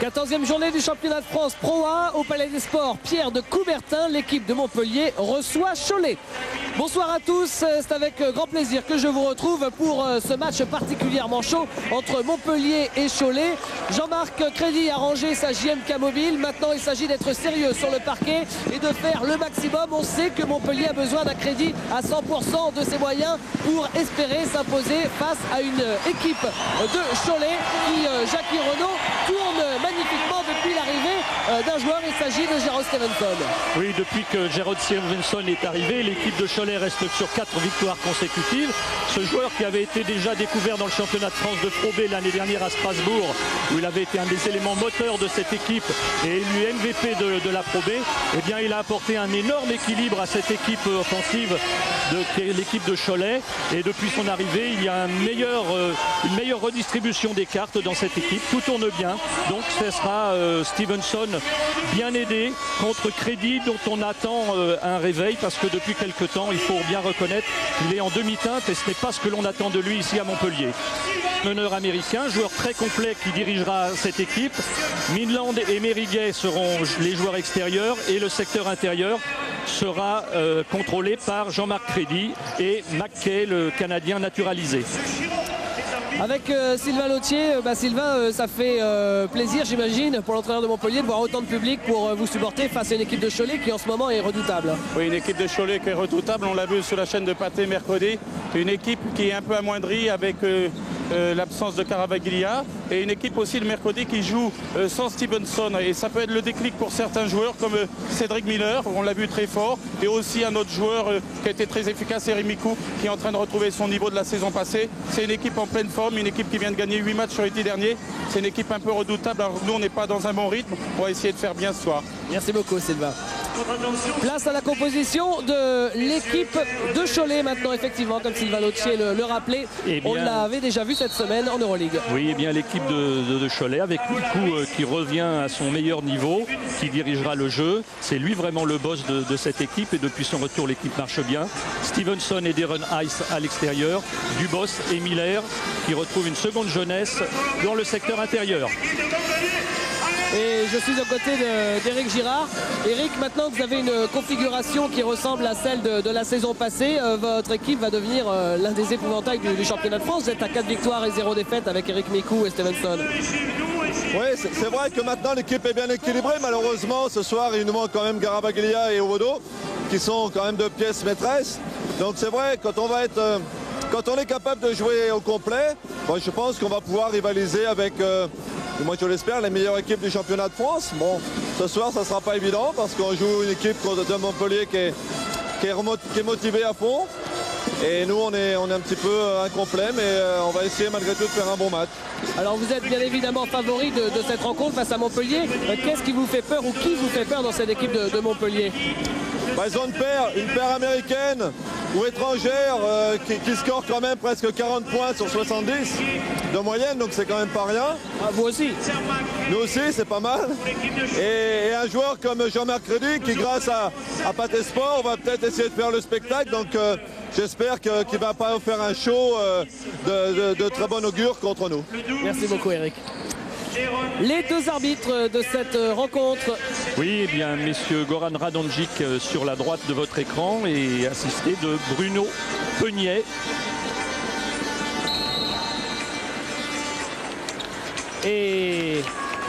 14e journée du championnat de France Pro A au Palais des Sports. Pierre de Coubertin, l'équipe de Montpellier reçoit Cholet. Bonsoir à tous, c'est avec grand plaisir que je vous retrouve pour ce match particulièrement chaud entre Montpellier et Cholet. Jean-Marc Crédit a rangé sa JMK mobile. Maintenant, il s'agit d'être sérieux sur le parquet et de faire le maximum. On sait que Montpellier a besoin d'un crédit à 100% de ses moyens pour espérer s'imposer face à une équipe de Cholet qui, Jackie Renaud, tourne magnifiquement depuis l'arrivée d'un joueur. Il s'agit de Jarrod Stevenson. Oui, depuis que Jarrod Stevenson est arrivé, l'équipe de Cholet reste sur 4 victoires consécutives. Ce joueur qui avait été déjà découvert dans le championnat de France de Pro B l'année dernière à Strasbourg, où il avait été un des éléments moteurs de cette équipe et élu MVP de la Pro B, eh bien, il a apporté un énorme équilibre à cette équipe offensive qui est l'équipe de Cholet. Et depuis son arrivée, il y a une meilleure redistribution des cartes dans cette équipe. Tout tourne bien. Donc ce sera Stevenson bien aidé contre Crédit, dont on attend un réveil, parce que depuis quelque temps, il faut bien reconnaître qu'il est en demi-teinte et ce n'est pas ce que l'on attend de lui ici à Montpellier. Meneur américain, joueur très complet qui dirigera cette équipe. Midland et Meriguet seront les joueurs extérieurs et le secteur intérieur sera contrôlé par Jean-Marc Crédit et McKay, le Canadien naturalisé. Avec Sylvain Lautier, Sylvain, ça fait plaisir, j'imagine, pour l'entraîneur de Montpellier de voir autant de public pour vous supporter face à une équipe de Cholet qui en ce moment est redoutable. Oui, une équipe de Cholet qui est redoutable, on l'a vu sur la chaîne de Pathé mercredi. Une équipe qui est un peu amoindrie avec l'absence de Caravaglia, et une équipe aussi le mercredi qui joue sans Stevenson, et ça peut être le déclic pour certains joueurs comme Cédric Miller, on l'a vu très fort, et aussi un autre joueur qui a été très efficace, Eric Mikou, qui est en train de retrouver son niveau de la saison passée. C'est une équipe en pleine forme, une équipe qui vient de gagner 8 matchs sur les 10 derniers. C'est une équipe un peu redoutable. Alors nous, on n'est pas dans un bon rythme, on va essayer de faire bien ce soir. Merci beaucoup, Sylvain. Place à la composition de l'équipe de Cholet maintenant, effectivement, comme Sylvain Lautier le rappelait. On l'avait déjà vu cette semaine en Euroleague. Oui, et bien l'équipe de Cholet avec Mikou qui revient à son meilleur niveau, qui dirigera le jeu. C'est lui vraiment le boss de cette équipe, et depuis son retour, l'équipe marche bien. Stevenson et Darren Ice à l'extérieur, Dubos et Miller qui retrouvent une seconde jeunesse dans le secteur intérieur. Et je suis aux côtés d'Éric Girard. Éric, maintenant que vous avez une configuration qui ressemble à celle de la saison passée, votre équipe va devenir l'un des épouvantails du championnat de France. Vous êtes à 4 victoires et 0 défaites avec Eric Mikou et Stevenson. Oui, c'est vrai que maintenant l'équipe est bien équilibrée. Malheureusement, ce soir, il nous manque quand même Garabaglia et Owodo, qui sont quand même deux pièces maîtresses. Donc c'est vrai, quand on est capable de jouer au complet, je pense qu'on va pouvoir rivaliser avec... moi je l'espère, les meilleures équipes du championnat de France. Bon, ce soir ça ne sera pas évident parce qu'on joue une équipe de Montpellier qui est motivée à fond. Et nous on est un petit peu incomplet, mais on va essayer malgré tout de faire un bon match. Alors vous êtes bien évidemment favori de cette rencontre face à Montpellier. Qu'est-ce qui vous fait peur ou qui vous fait peur dans cette équipe de Montpellier? Ils ont une paire américaine ou étrangère qui score quand même presque 40 points sur 70 de moyenne, donc c'est quand même pas rien. Ah, vous aussi? Nous aussi, c'est pas mal. Et un joueur comme Jean-Marc Crédit qui, grâce à Pathé Sport, va peut-être essayer de faire le spectacle. Donc j'espère qu'il ne va pas faire un show de très bon augure contre nous. Merci beaucoup, Eric. Les deux arbitres de cette rencontre. Oui, eh bien, messieurs, Goran Radonjic sur la droite de votre écran et assisté de Bruno Peugnet. Et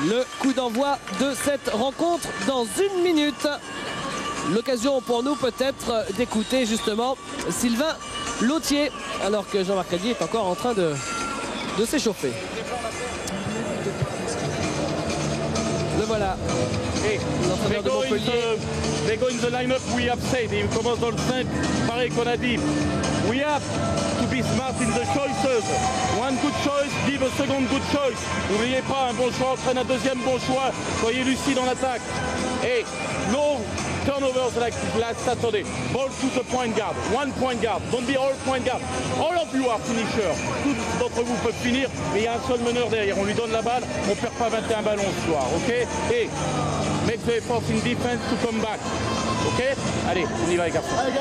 le coup d'envoi de cette rencontre dans 1 minute. L'occasion pour nous peut-être d'écouter justement Sylvain Lautier, alors que Jean-Marc Crédit est encore en train de s'échauffer. Le voilà. L'entraîneur de Montpellier. They go in the line-up, we have said. Il commence dans le 5, pareil qu'on a dit. We have to be smart in the choices. One good choice, give a second good choice. N'oubliez pas, un bon choix entraîne un deuxième bon choix. Soyez lucide en attaque. Et no turnovers like last Saturday. Ball to the point guard. One point guard. Don't be all point guard. All of you are finishers. Tous d'entre vous peuvent finir, mais il y a un seul meneur derrière. On lui donne la balle, on ne perd pas 21 ballons ce soir. Ok? Et make the effort in defense to come back. Ok? Allez, on y va les garçons. Allez.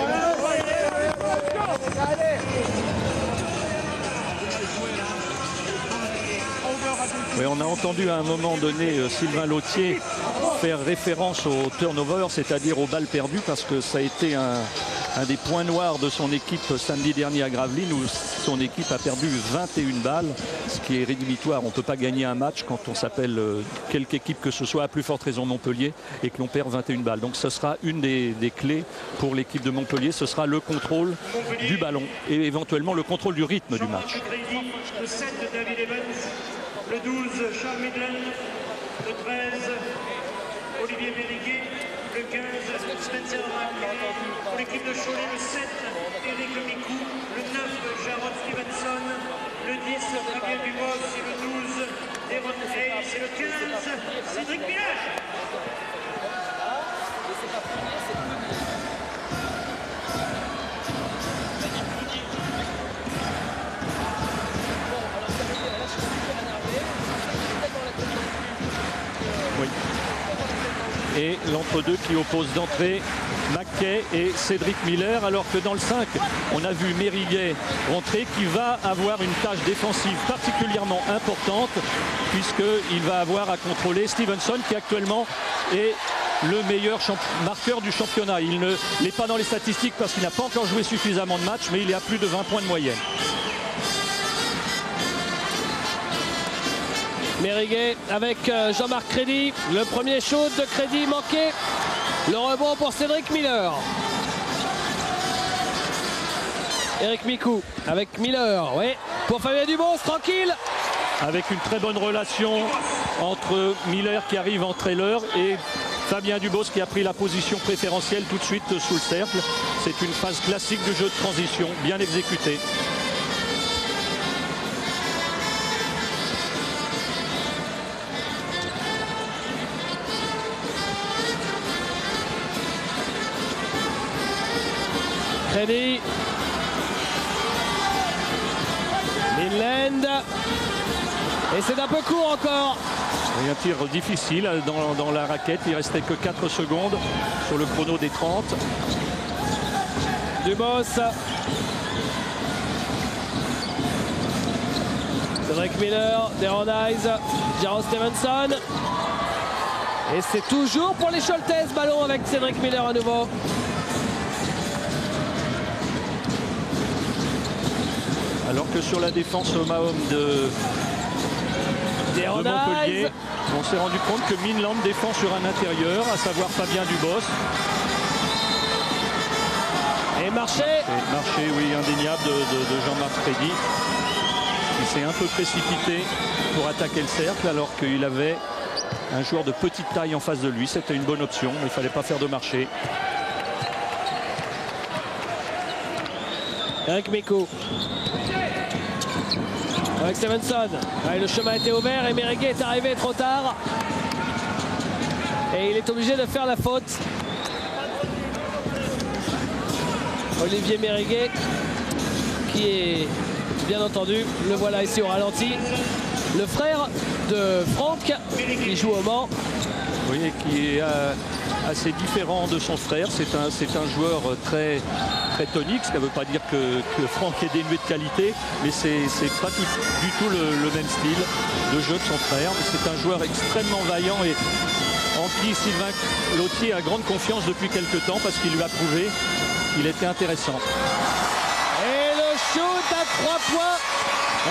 Oui, on a entendu à un moment donné Sylvain Lautier faire référence au turnover, c'est-à-dire aux balles perdues, parce que ça a été un des points noirs de son équipe samedi dernier à Gravelines, où son équipe a perdu 21 balles, ce qui est rédhibitoire. On ne peut pas gagner un match quand on s'appelle quelque équipe que ce soit, à plus forte raison Montpellier, et que l'on perd 21 balles. Donc ce sera une des clés pour l'équipe de Montpellier, ce sera le contrôle du ballon et éventuellement le contrôle du rythme du match. Le 7 de David Evans, le 12 Charles Midland, le 13 Olivier Mériguet, le 15 Spencer Rack, pour l'équipe de Cholet, le 7 Éric Micou, le 9 Jarrod Stevenson, le 10 Fabien Dubos et le 12 Deron Hayes et le 15 Cédric Miller. Oui. Et l'entre-deux qui oppose d'entrée Mackay et Cédric Miller, alors que dans le 5, on a vu Mériguet rentrer, qui va avoir une tâche défensive particulièrement importante, puisqu'il va avoir à contrôler Stevenson, qui actuellement est le meilleur marqueur du championnat. Il ne l'est pas dans les statistiques parce qu'il n'a pas encore joué suffisamment de matchs, mais il est à plus de 20 points de moyenne. Mériguet avec Jean-Marc Crédy. Le premier shoot de Crédy manqué. Le rebond pour Cédric Miller. Éric Micou avec Miller. Oui, pour Fabien Dubos, tranquille. Avec une très bonne relation entre Miller qui arrive en trailer et Fabien Dubos qui a pris la position préférentielle tout de suite sous le cercle. C'est une phase classique de jeu de transition, bien exécutée. Crédy. Midland. Et c'est un peu court encore. Et un tir difficile dans la raquette. Il restait que 4 secondes sur le chrono des 30. Dubos. Cédric Miller, Deron Hayes, Jarrod Stevenson. Et c'est toujours pour les Choletais, ballon avec Cédric Miller à nouveau. Alors que sur la défense au Mahom de Montpellier, on s'est rendu compte que Midland défend sur un intérieur, à savoir Fabien Dubos. Et Marché. Et Marché, oui, indéniable de Jean-Marc Crédy. Il s'est un peu précipité pour attaquer le cercle alors qu'il avait un joueur de petite taille en face de lui. C'était une bonne option, mais il ne fallait pas faire de marché. Éric Micou. Avec Stevenson. Ouais, le chemin était ouvert et Mériguet est arrivé trop tard. Et il est obligé de faire la faute. Olivier Mériguet, qui est, bien entendu, le voilà ici au ralenti, le frère de Franck, qui joue au Mans. Oui, et qui est assez différent de son frère. C'est un joueur très tonique, ce qui ne veut pas dire que Franck est dénué de qualité, mais c'est pas du tout le même style de jeu que son frère. C'est un joueur extrêmement vaillant et en qui Sylvain Lautier a grande confiance depuis quelques temps parce qu'il lui a prouvé qu'il était intéressant. Et le shoot à 3 points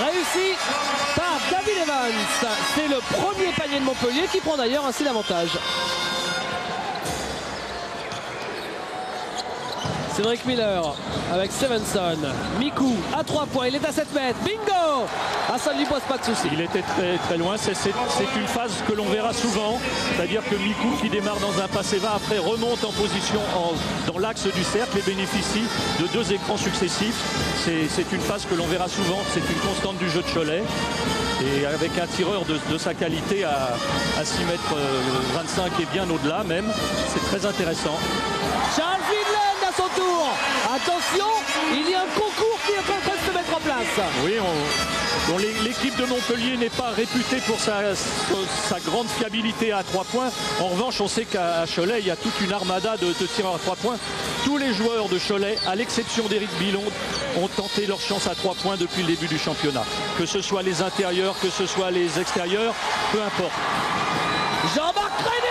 réussi par David Evans. C'est le premier panier de Montpellier qui prend d'ailleurs ainsi l'avantage. Cédric Miller avec Stevenson. Micou à 3 points, il est à 7 mètres. Bingo! Ah, ça ne lui pose pas de soucis. Il était très loin. C'est une phase que l'on verra souvent. C'est-à-dire que Micou, qui démarre dans un passe et va, après remonte en position dans l'axe du cercle et bénéficie de 2 écrans successifs. C'est une phase que l'on verra souvent. C'est une constante du jeu de Cholet. Et avec un tireur de sa qualité à 6 mètres 25 et bien au-delà même, c'est très intéressant. Charles Midland à son tour. Attention, il y a un concours qui est en train de se se mettre en place. Oui, l'équipe de Montpellier n'est pas réputée pour sa grande fiabilité à 3 points. En revanche, on sait qu'à Cholet, il y a toute une armada de tireurs à 3 points. Tous les joueurs de Cholet, à l'exception d'Éric Bilonde, ont tenté leur chance à 3 points depuis le début du championnat. Que ce soit les intérieurs, que ce soit les extérieurs, peu importe. Jean-Marc Crédy,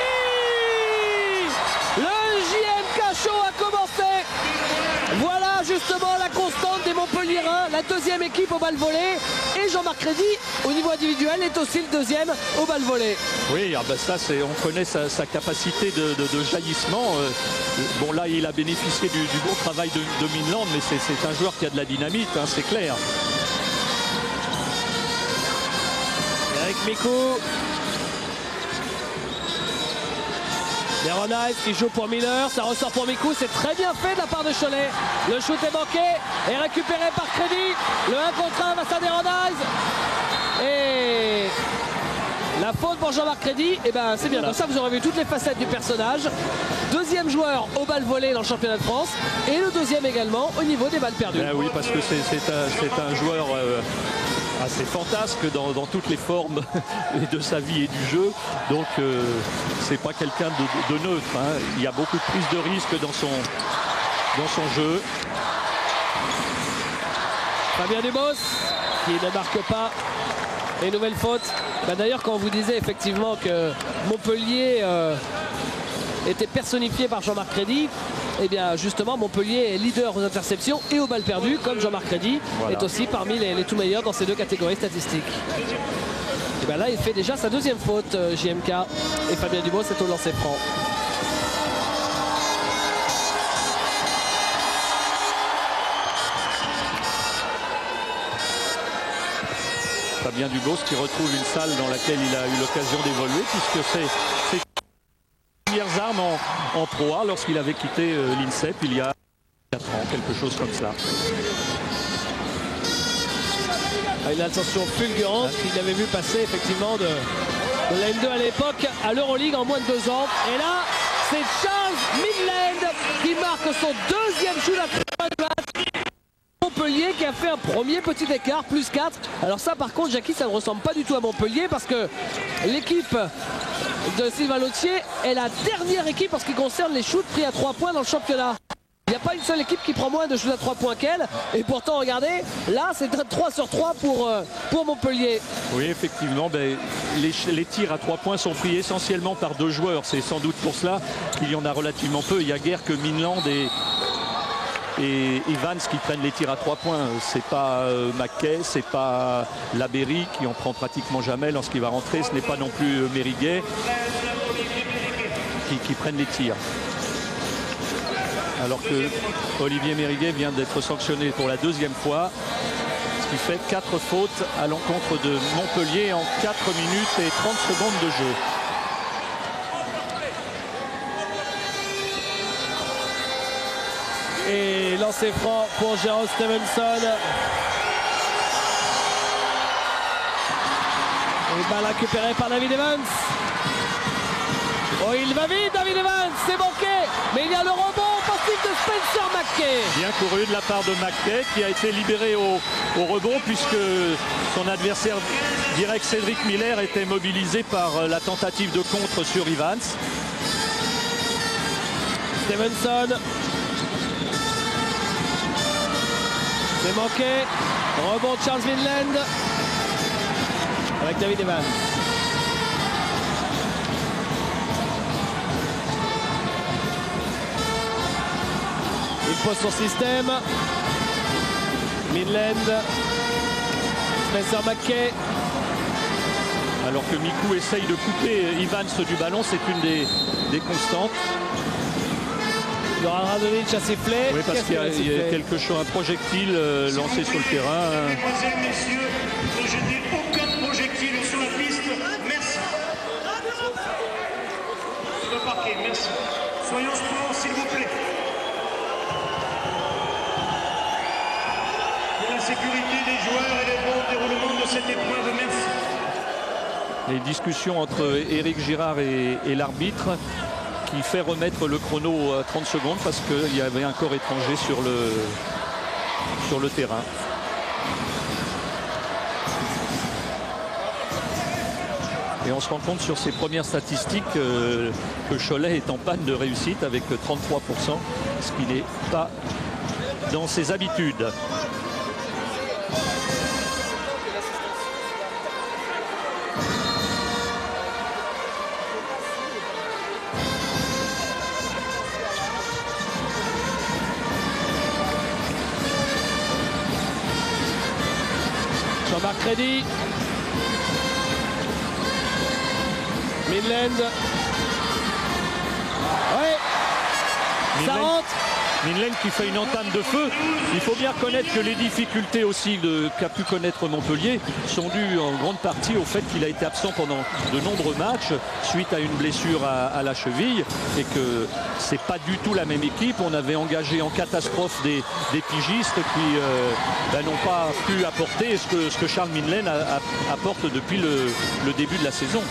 le JMK Show a commencé. Voilà justement la constante des Montpelliérains, la deuxième équipe au bal volé. Et Jean-Marc Crédy, au niveau individuel, est aussi le deuxième au bal volé. Oui, ah ben ça, on connaît sa capacité de jaillissement. Bon, là, il a bénéficié du bon travail de Minland, mais c'est un joueur qui a de la dynamite, hein, c'est clair. Eric Micou. Deronais qui joue pour Miller, ça ressort pour Micou, c'est très bien fait de la part de Cholet. Le shoot est manqué et récupéré par Crédy. Le 1 contre 1 face à Deronais. Et la faute pour Jean-Marc Crédy, et ben c'est bien, comme ça vous aurez vu toutes les facettes du personnage. Deuxième joueur au bal volé dans le championnat de France et le deuxième également au niveau des balles perdues. Ben oui, parce que c'est un joueur assez fantasque dans toutes les formes de sa vie et du jeu. Donc c'est pas quelqu'un de neutre, hein. Il y a beaucoup de prise de risque dans son jeu. Fabien Dubos qui ne marque pas. Et nouvelle faute. Ben d'ailleurs, quand on vous disait effectivement que Montpellier était personnifié par Jean-Marc Crédy, et bien justement Montpellier est leader aux interceptions et aux balles perdues, comme Jean-Marc Crédy est aussi parmi les tout meilleurs dans ces deux catégories statistiques. Et bien là, il fait déjà sa deuxième faute, JMK, et Fabien Dubos est au lancer franc. Fabien Dubos qui retrouve une salle dans laquelle il a eu l'occasion d'évoluer, puisque c'est ses premières armes en Pro A lorsqu'il avait quitté l'INSEP il y a 4 ans, quelque chose comme cela. Une ascension fulgurante qu'il avait vu passer effectivement de la N2 à l'époque à l'Euroleague en moins de 2 ans. Et là, c'est Charles Midland qui marque son deuxième shoot à 3 points de match. Montpellier qui a fait un premier petit écart, plus 4. Alors ça par contre, Jackie, ça ne ressemble pas du tout à Montpellier parce que l'équipe de Sylvain Lautier est la dernière équipe en ce qui concerne les shoots pris à 3 points dans le championnat. Il n'y a pas une seule équipe qui prend moins de shoots à 3 points qu'elle. Et pourtant, regardez, là c'est 3 sur 3 pour Montpellier. Oui, effectivement, ben, les tirs à 3 points sont pris essentiellement par 2 joueurs. C'est sans doute pour cela qu'il y en a relativement peu. Il y a guère que Minland et Evans qui prennent les tirs à 3 points. C'est pas McKay, c'est pas Laberry qui en prend pratiquement jamais lorsqu'il va rentrer. Ce n'est pas non plus Mériguet qui prennent les tirs. Alors que Olivier Mériguet vient d'être sanctionné pour la 2e fois, ce qui fait 4 fautes à l'encontre de Montpellier en 4 minutes et 30 secondes de jeu. Et lancer franc pour Jérôme Stevenson. Et balle récupérée par David Evans. Oh, il va vite, David Evans, c'est manqué. Mais il y a le rebond offensif de Spencer McKay. Bien couru de la part de McKay qui a été libéré au rebond puisque son adversaire direct Cédric Miller était mobilisé par la tentative de contre sur Evans. Stevenson. C'est manqué. Rebond de Charles Midland. Avec David Evans. Il pose son système. Midland. Spencer McKay. Alors que Micou essaye de couper Evans du ballon, c'est une des constantes. Il aura Radonjic à siffler. Oui, parce qu'il y a quelque chose, un projectile lancé sur le terrain. Mesdemoiselles, messieurs, ne jetez aucun projectile sur la piste. Merci. Sur le parquet, merci. Soyons sports, s'il vous plaît. Pour la sécurité des joueurs et le bon déroulement de cette épreuve, merci. Les discussions entre Éric Girard et l'arbitre qui fait remettre le chrono à 30 secondes parce qu'il y avait un corps étranger sur le terrain. Et on se rend compte sur ces premières statistiques que Cholet est en panne de réussite avec 33%, ce qui n'est pas dans ses habitudes. Jean-Marc Crédit. Midland. Ouais. Ça rentre. Midland qui fait une entame de feu. Il faut bien reconnaître que les difficultés aussi qu'a pu connaître Montpellier sont dues en grande partie au fait qu'il a été absent pendant de nombreux matchs suite à une blessure à la cheville et que c'est pas du tout la même équipe. On avait engagé en catastrophe des pigistes qui n'ont pas pu apporter ce que Charles Midland apporte depuis le début de la saison.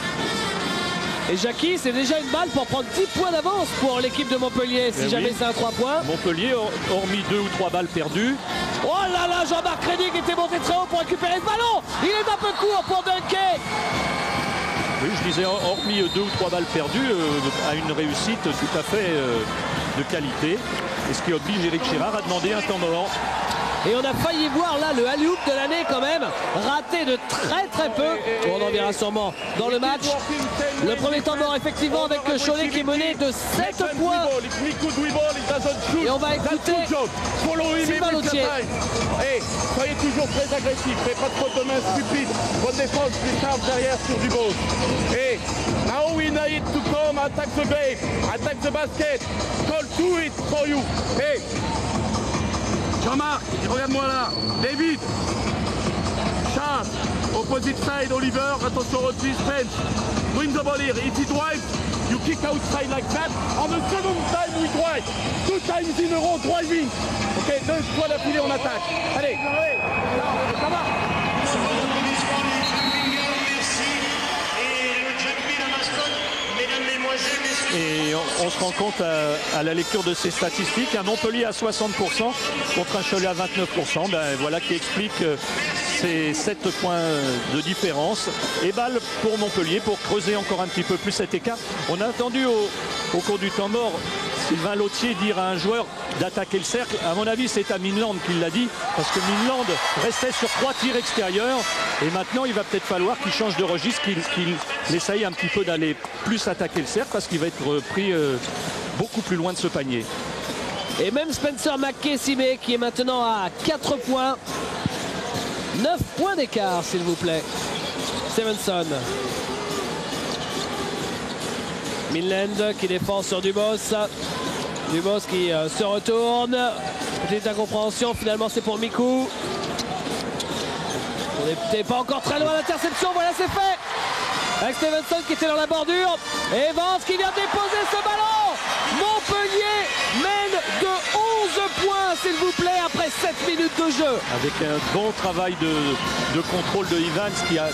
Et Jackie, c'est déjà une balle pour prendre 10 points d'avance pour l'équipe de Montpellier, si jamais c'est un 3 points. Montpellier, hormis 2 ou 3 balles perdues. Oh là là, Jean-Marc Crédit qui était monté très haut pour récupérer ce ballon. Il est un peu court pour dunker. Oui, je disais, hormis 2 ou 3 balles perdues, à une réussite tout à fait de qualité. Et ce qui oblige Éric Girard à demander un temps mort. Et on a failli voir là le alley-oop de l'année quand même, raté de très peu. On en verra sûrement dans le match. Le premier temps mort effectivement avec Cholet qui est mené de 7 points. Et on va écouter Sylvain Lautier. Hey, soyez toujours très agressif, faites pas de faute de main stupide. Bonne défense, plus tard derrière sur Dubos. Hey, now we need to come, attack the game, attack the basket. Call to it for you. Hey. Jean-Marc, regarde-moi là. David. Charles. Opposite side, Oliver. Attention, Rodgers, Spence. Bring the ball here. If he drives, you kick outside like that. On the second time, we drive. 2 times in a row, driving. Ok, 2 fois d'affilée, on attaque. Allez. Ça va. Et on se rend compte à la lecture de ces statistiques, un Montpellier à 60% contre un Cholet à 29%. Ben, voilà qui explique ces 7 points de différence. Et balle pour Montpellier pour creuser encore un petit peu plus cet écart. On a entendu au cours du temps mort Sylvain Lautier dire à un joueur d'attaquer le cercle. À mon avis, c'est à Midland qu'il l'a dit, parce que Midland restait sur 3 tirs extérieurs. Et maintenant, il va peut-être falloir qu'il change de registre, qu'il essaye un petit peu d'aller plus attaquer le cercle, parce qu'il va être pris beaucoup plus loin de ce panier. Et même Spencer McKay-Simé qui est maintenant à 4 points. 9 points d'écart, s'il vous plaît. Stevenson. Midland qui défend sur Dubos. Dubos qui se retourne. Petite incompréhension, finalement c'est pour Mikou. On n'est pas encore très loin de l'interception, voilà c'est fait. Avec Stevenson qui était dans la bordure. Et Vance qui vient déposer ce ballon. Montpellier mène de 11 points, s'il vous plaît, après 7 minutes de jeu. Avec un bon travail de contrôle de Evans qui a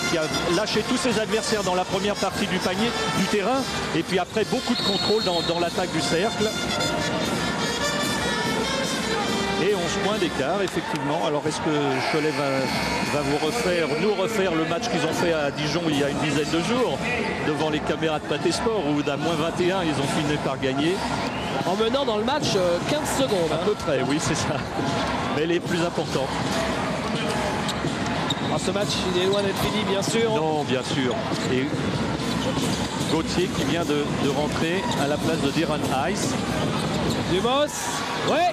lâché tous ses adversaires dans la première partie du panier, du terrain. Et puis après, beaucoup de contrôle dans l'attaque du cercle. Et 11 points d'écart, effectivement. Alors, est-ce que Cholet va nous refaire le match qu'ils ont fait à Dijon il y a une dizaine de jours, devant les caméras de Pathé Sport, où d'à moins 21, ils ont fini par gagner. En menant dans le match 15 secondes. À peu près, oui, c'est ça. Mais les plus importants. Alors, ce match, il est loin d'être fini, bien sûr. Non, bien sûr. Et Gauthier qui vient de rentrer à la place de Deron Ice. Dubos. Ouais,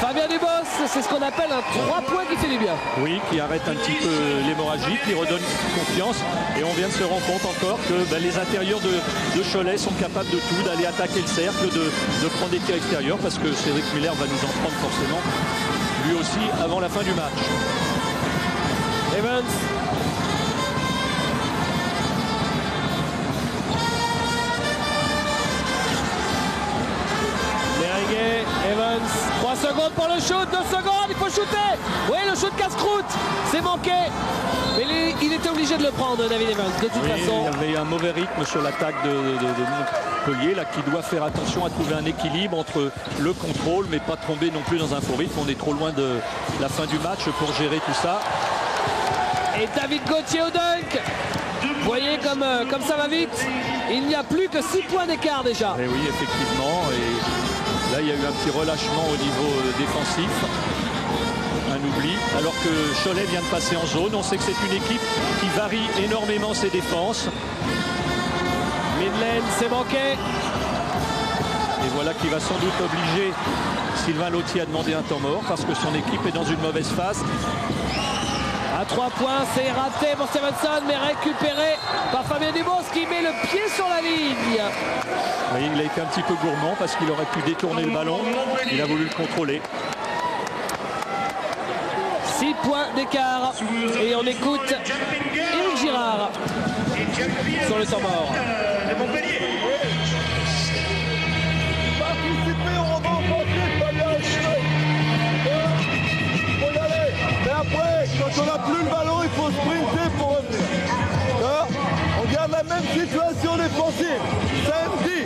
Fabien Dubos, c'est ce qu'on appelle un 3 points qui fait du bien. Oui, qui arrête un petit peu l'hémorragie, qui redonne confiance. Et on vient de se rendre compte encore que les intérieurs de Cholet sont capables de tout, d'aller attaquer le cercle, de prendre des tirs extérieurs, parce que Cédric Miller va nous en prendre forcément, lui aussi, avant la fin du match. Evans. Evans, 3 secondes pour le shoot, 2 secondes, il faut shooter. Oui, le shoot casse-croûte, c'est manqué. Mais il était obligé de le prendre, David Evans, de toute façon. Il y avait un mauvais rythme sur l'attaque de Montpellier, là, qui doit faire attention à trouver un équilibre entre le contrôle, mais pas tomber non plus dans un faux rythme. On est trop loin de la fin du match pour gérer tout ça. Et David Gauthier au dunk. Vous voyez comme ça va vite. Il n'y a plus que 6 points d'écart déjà. Et oui, effectivement. Et là, il y a eu un petit relâchement au niveau défensif. Un oubli. Alors que Cholet vient de passer en zone. On sait que c'est une équipe qui varie énormément ses défenses. Midland, c'est manqué. Et voilà qui va sans doute obliger Sylvain Lautier à demander un temps mort parce que son équipe est dans une mauvaise phase. À 3 points, c'est raté pour Stevenson, mais récupéré par Fabien Dubos qui met le pied sur la ligne. Oui, il a été un petit peu gourmand parce qu'il aurait pu détourner le ballon. Il a voulu le contrôler. 6 points d'écart. Et on écoute Éric Girard sur le temps mort. Participer au rebond offensif, pas y aller. Faut y aller. Mais après, quand on n'a plus le ballon, il faut sprinter pour revenir. D'accord ? On garde la même situation défensive. Samedi,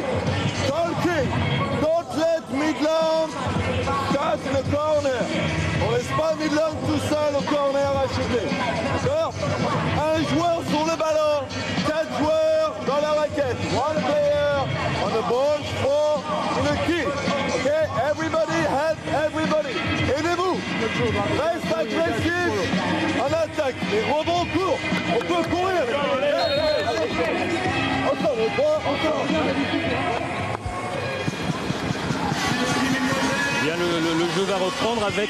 Tolkien, don't let Midland catch the corner. On laisse pas Midland tout seul au corner à chuter. D'accord ? Un joueur sur le ballon, 4 joueurs dans la raquette. One player on the ball, 4 in the key. Ok, everybody help everybody. Aidez-vous. Reste agressif en attaque. Les rebonds courts. On peut courir. Encore. Bien, le jeu va reprendre avec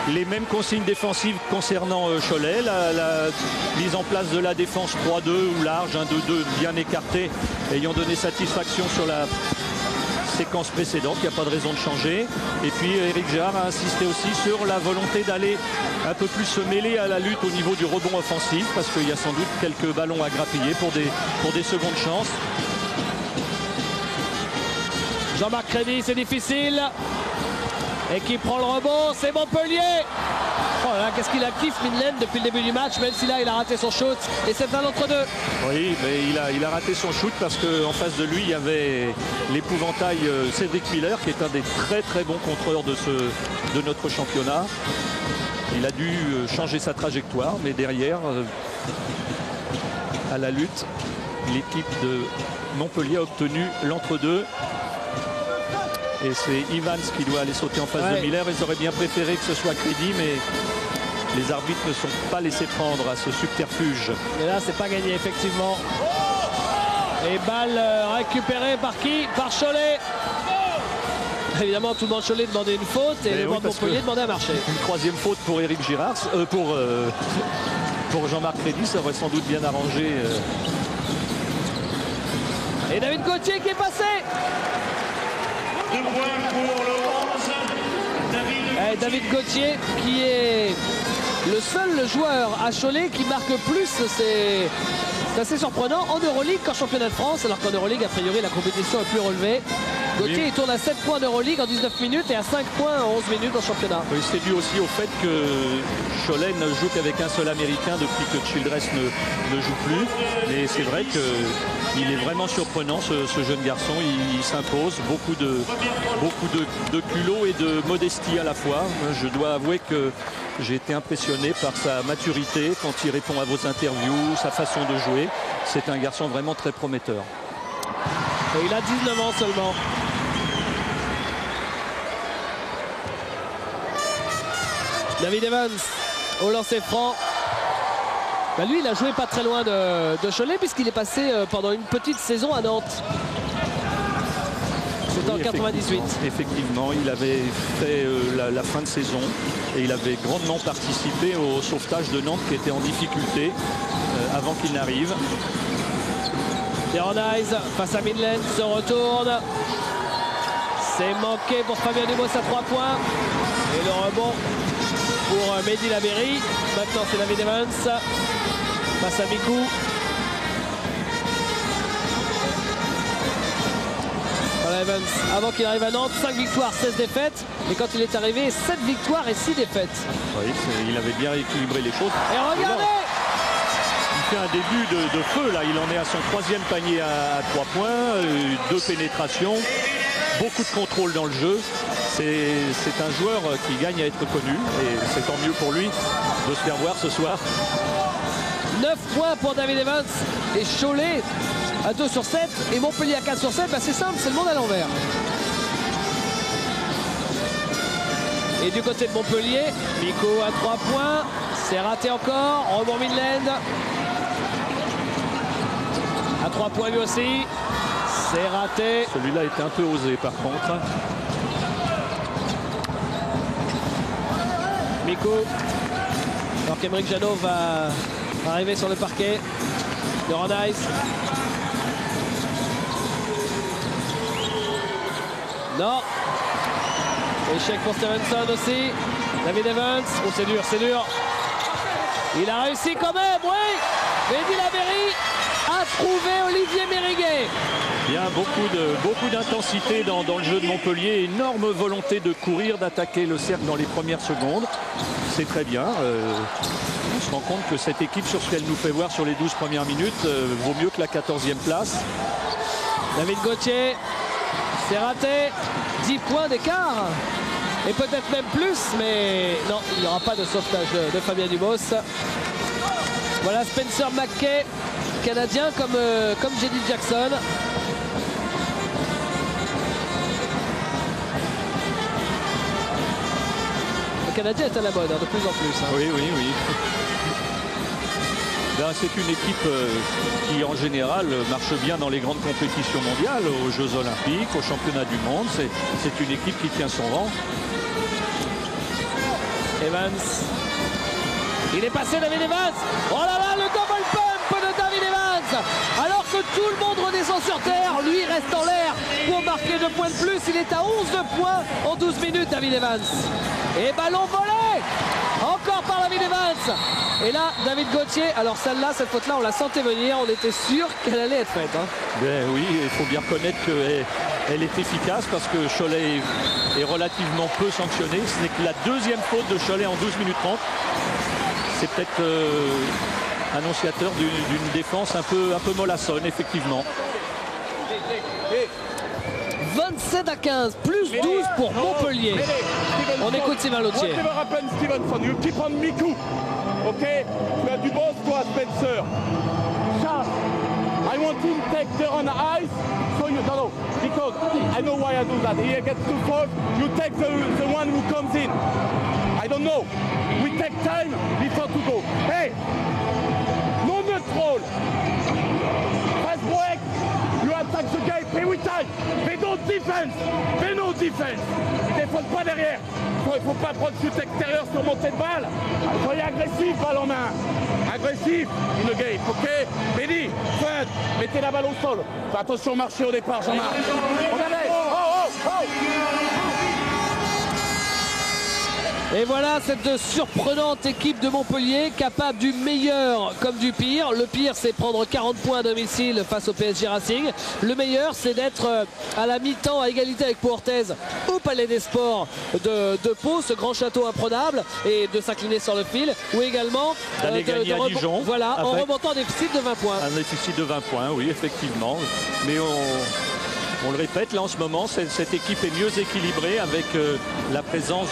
les mêmes consignes défensives concernant Cholet. La mise en place de la défense 3-2 ou large, 1-2-2 bien écarté, ayant donné satisfaction sur la séquence précédente. Il n'y a pas de raison de changer. Et puis Éric Girard a insisté aussi sur la volonté d'aller un peu plus se mêler à la lutte au niveau du rebond offensif parce qu'il y a sans doute quelques ballons à grappiller pour des secondes chances. Jean-Marc Crédy, c'est difficile. Et qui prend le rebond, c'est Montpellier. Oh là, qu'est-ce qu'il a kiffé Midland depuis le début du match, même si là il a raté son shoot. Et c'est un entre-deux. Oui, mais il a raté son shoot parce qu'en face de lui, il y avait l'épouvantail Cédric Miller, qui est un des très très bons contreurs de notre championnat. Il a dû changer sa trajectoire, mais derrière, à la lutte, l'équipe de Montpellier a obtenu l'entre-deux. Et c'est Evans qui doit aller sauter en face de Miller. Ils auraient bien préféré que ce soit Crédy, mais les arbitres ne sont pas laissés prendre à ce subterfuge. Et là, c'est pas gagné, effectivement. Et balle récupérée par qui? Par Cholet. Évidemment, tout le monde Cholet demandait une faute et le monde Montpellier demandait un marché. Une troisième faute pour Éric Girard, pour Jean-Marc Crédy, ça aurait sans doute bien arrangé. Et David Gauthier qui est passé. 2 points pour le 11. David Gauthier qui est le seul joueur à Cholet qui marque plus. C'est assez surprenant en Euroleague qu'en championnat de France, alors qu'en Euroleague, a priori, la compétition est plus relevée. Gauthier, il tourne à 7 points d'Euroleague en 19 minutes et à 5 points en 11 minutes en championnat. Oui, c'est dû aussi au fait que Cholet ne joue qu'avec un seul Américain depuis que Childress ne joue plus. Mais c'est vrai qu'il est vraiment surprenant, ce jeune garçon. Il s'impose, beaucoup de culot et de modestie à la fois. Je dois avouer que j'ai été impressionné par sa maturité quand il répond à vos interviews, sa façon de jouer. C'est un garçon vraiment très prometteur. Et il a 19 ans seulement. David Evans au lancer franc. Bah lui, il a joué pas très loin de Cholet puisqu'il est passé pendant une petite saison à Nantes. C'était en 98. Effectivement, il avait fait la fin de saison et il avait grandement participé au sauvetage de Nantes qui était en difficulté avant qu'il n'arrive. Deron Hayes face à Midland se retourne. C'est manqué pour Fabien Dubos à 3 points. Et le rebond pour Mehdi Labéry. Maintenant c'est David Evans face à Mikou. Voilà Evans, avant qu'il arrive à Nantes, 5 victoires, 16 défaites. Et quand il est arrivé, 7 victoires et 6 défaites. Oui, il avait bien équilibré les choses. Et regardez! Il fait un début de feu là, il en est à son 3e panier à 3 points, 2 pénétrations, beaucoup de contrôle dans le jeu. C'est un joueur qui gagne à être connu et c'est tant mieux pour lui de se faire voir ce soir. 9 points pour David Evans et Cholet à 2 sur 7 et Montpellier à 4 sur 7. Bah, c'est simple, c'est le monde à l'envers. Et du côté de Montpellier, Miko à 3 points. C'est raté encore. Rebond Midland. À 3 points lui aussi. C'est raté. Celui-là était un peu osé par contre. Miko. Alors qu'Emeric Janot va arriver sur le parquet. De Rondice. Non. Échec pour Stevenson aussi. David Evans. Oh, c'est dur, c'est dur. Il a réussi quand même, oui. Mehdi Labeyrie a trouvé Olivier Mériguet. Bien, beaucoup d'intensité dans le jeu de Montpellier. Énorme volonté de courir, d'attaquer le cercle dans les premières secondes. C'est très bien. On se rend compte que cette équipe, sur ce qu'elle nous fait voir sur les 12 premières minutes, vaut mieux que la 14e place. David Gauthier, c'est raté. 10 points d'écart. Et peut-être même plus, mais non, il n'y aura pas de sauvetage de Fabien Dubos. Voilà Spencer McKay, canadien comme J.D. Jackson. Le Canadien est à la mode, de plus en plus. Oui. C'est une équipe qui en général marche bien dans les grandes compétitions mondiales, aux Jeux Olympiques, aux Championnats du Monde. C'est une équipe qui tient son rang. Evans. Il est passé, David Evans. Oh là là, le double pump de David Evans. Alors que tout le monde redescend sur terre, lui reste en l'air pour marquer 2 points de plus. Il est à 11 points en 12 minutes, David Evans. Et ballon volé. Encore par David Evans. Et là, David Gauthier, alors celle-là, cette faute-là, on la sentait venir. On était sûr qu'elle allait être faite. Ben oui, il faut bien reconnaître qu'elle est efficace parce que Cholet est relativement peu sanctionné. Ce n'est que la deuxième faute de Cholet en 12 minutes 30. C'est peut-être annonciateur d'une défense un peu mollassonne, effectivement. 27 à 15, plus 12 pour Montpellier. On écoute Sylvain Lautier. Whatever happens, Stevenson, you keep on Miku. Ok? Tu as Dubos, toi, Spencer. Charles, I want him to take turn on ice. So you don't know. Because I know why I do that. He gets too far. You take the one who comes in. I don't know. We take time before to go. Hey! No neutral. Fast break. You attack the guy, play with time. They don't defense. They no defense. Ils défendent pas derrière. Il faut pas prendre shoot extérieur sur montée de balle. Soyez agressif, balle en main. Agressif, in the game, ok? Mehdi, feinte, mettez la balle au sol. Fais attention au marché au départ, Jean-Marc. Regardez. Oh. Et voilà cette surprenante équipe de Montpellier, capable du meilleur comme du pire. Le pire, c'est prendre 40 points à domicile face au PSG Racing. Le meilleur, c'est d'être à la mi-temps à égalité avec Pau Orthez au Palais des Sports de Pau, ce grand château imprenable, et de s'incliner sur le fil, ou également d'aller gagner à Dijon. Voilà, en remontant un déficit de 20 points. Un déficit de 20 points, oui, effectivement. Mais on le répète, là en ce moment, cette équipe est mieux équilibrée avec la présence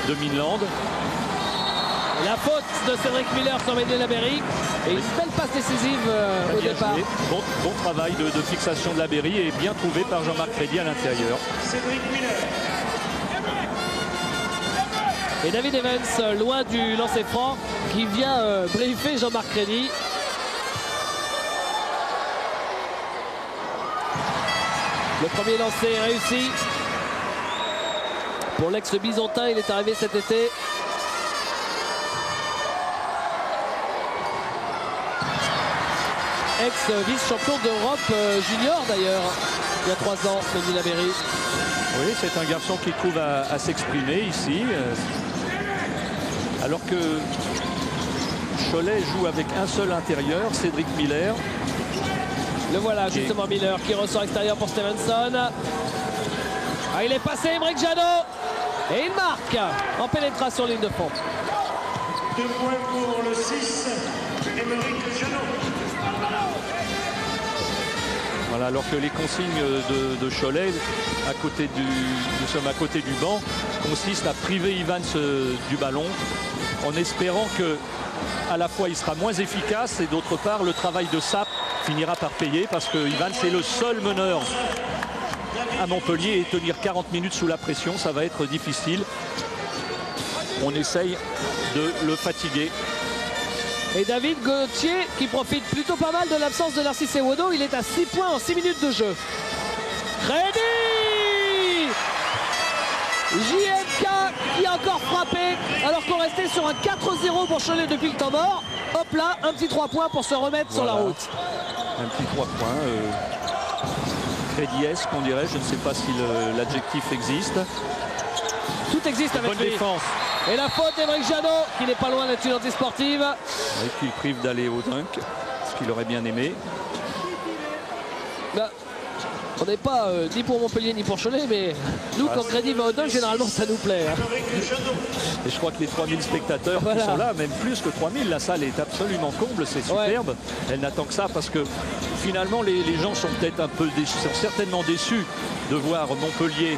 de Midland. La faute de Cédric Miller sur Mehdi Labeyrie et une belle passe décisive au départ. Bon travail de fixation de Labeyrie et bien trouvé par Jean-Marc Crédy à l'intérieur. Cédric Miller. Et David Evans, loin du lancer franc, qui vient briefer Jean-Marc Crédy. Le premier lancer est réussi. Pour l'ex-Bisontin, il est arrivé cet été. Ex-vice-champion d'Europe junior d'ailleurs, il y a 3 ans, Mehdi Labeyrie. Oui, c'est un garçon qui trouve à s'exprimer ici. Alors que Cholet joue avec un seul intérieur, Cédric Miller. Le voilà justement Miller qui ressort extérieur pour Stevenson. Ah, il est passé Emeric Janot et il marque en pénétration ligne de fond. 2 points pour le 6, Emeric Janot. Voilà, alors que les consignes de Cholet, nous sommes à côté du banc, consistent à priver Evans du ballon en espérant que à la fois il sera moins efficace et d'autre part le travail de Sapp finira par payer parce que Ivan c'est le seul meneur à Montpellier et tenir 40 minutes sous la pression, ça va être difficile. On essaye de le fatiguer. Et David Gauthier qui profite plutôt pas mal de l'absence de Narcisse Ewodo. Il est à 6 points en 6 minutes de jeu. Crédit JMK qui a encore frappé alors qu'on restait sur un 4-0 pour Cholet depuis le temps mort. Hop là, un petit 3 points pour se remettre sur la route. Un petit 3 points. Crédiesque on dirait, je ne sais pas si l'adjectif existe. Tout existe avec Bonne lui. défense. Et la faute d'Emeric Janot qui n'est pas loin d'être une antisportive. Et qui le prive d'aller au dunk, ce qu'il aurait bien aimé. Bah, on n'est pas ni pour Montpellier ni pour Cholet, mais nous quand Crédit va au dunk, généralement ça nous plaît. Hein. Et je crois que les 3000 spectateurs qui sont là, même plus que 3000, la salle est absolument comble, c'est superbe. Elle n'attend que ça parce que finalement les gens sont peut-être un peu déçus, sont certainement déçus de voir Montpellier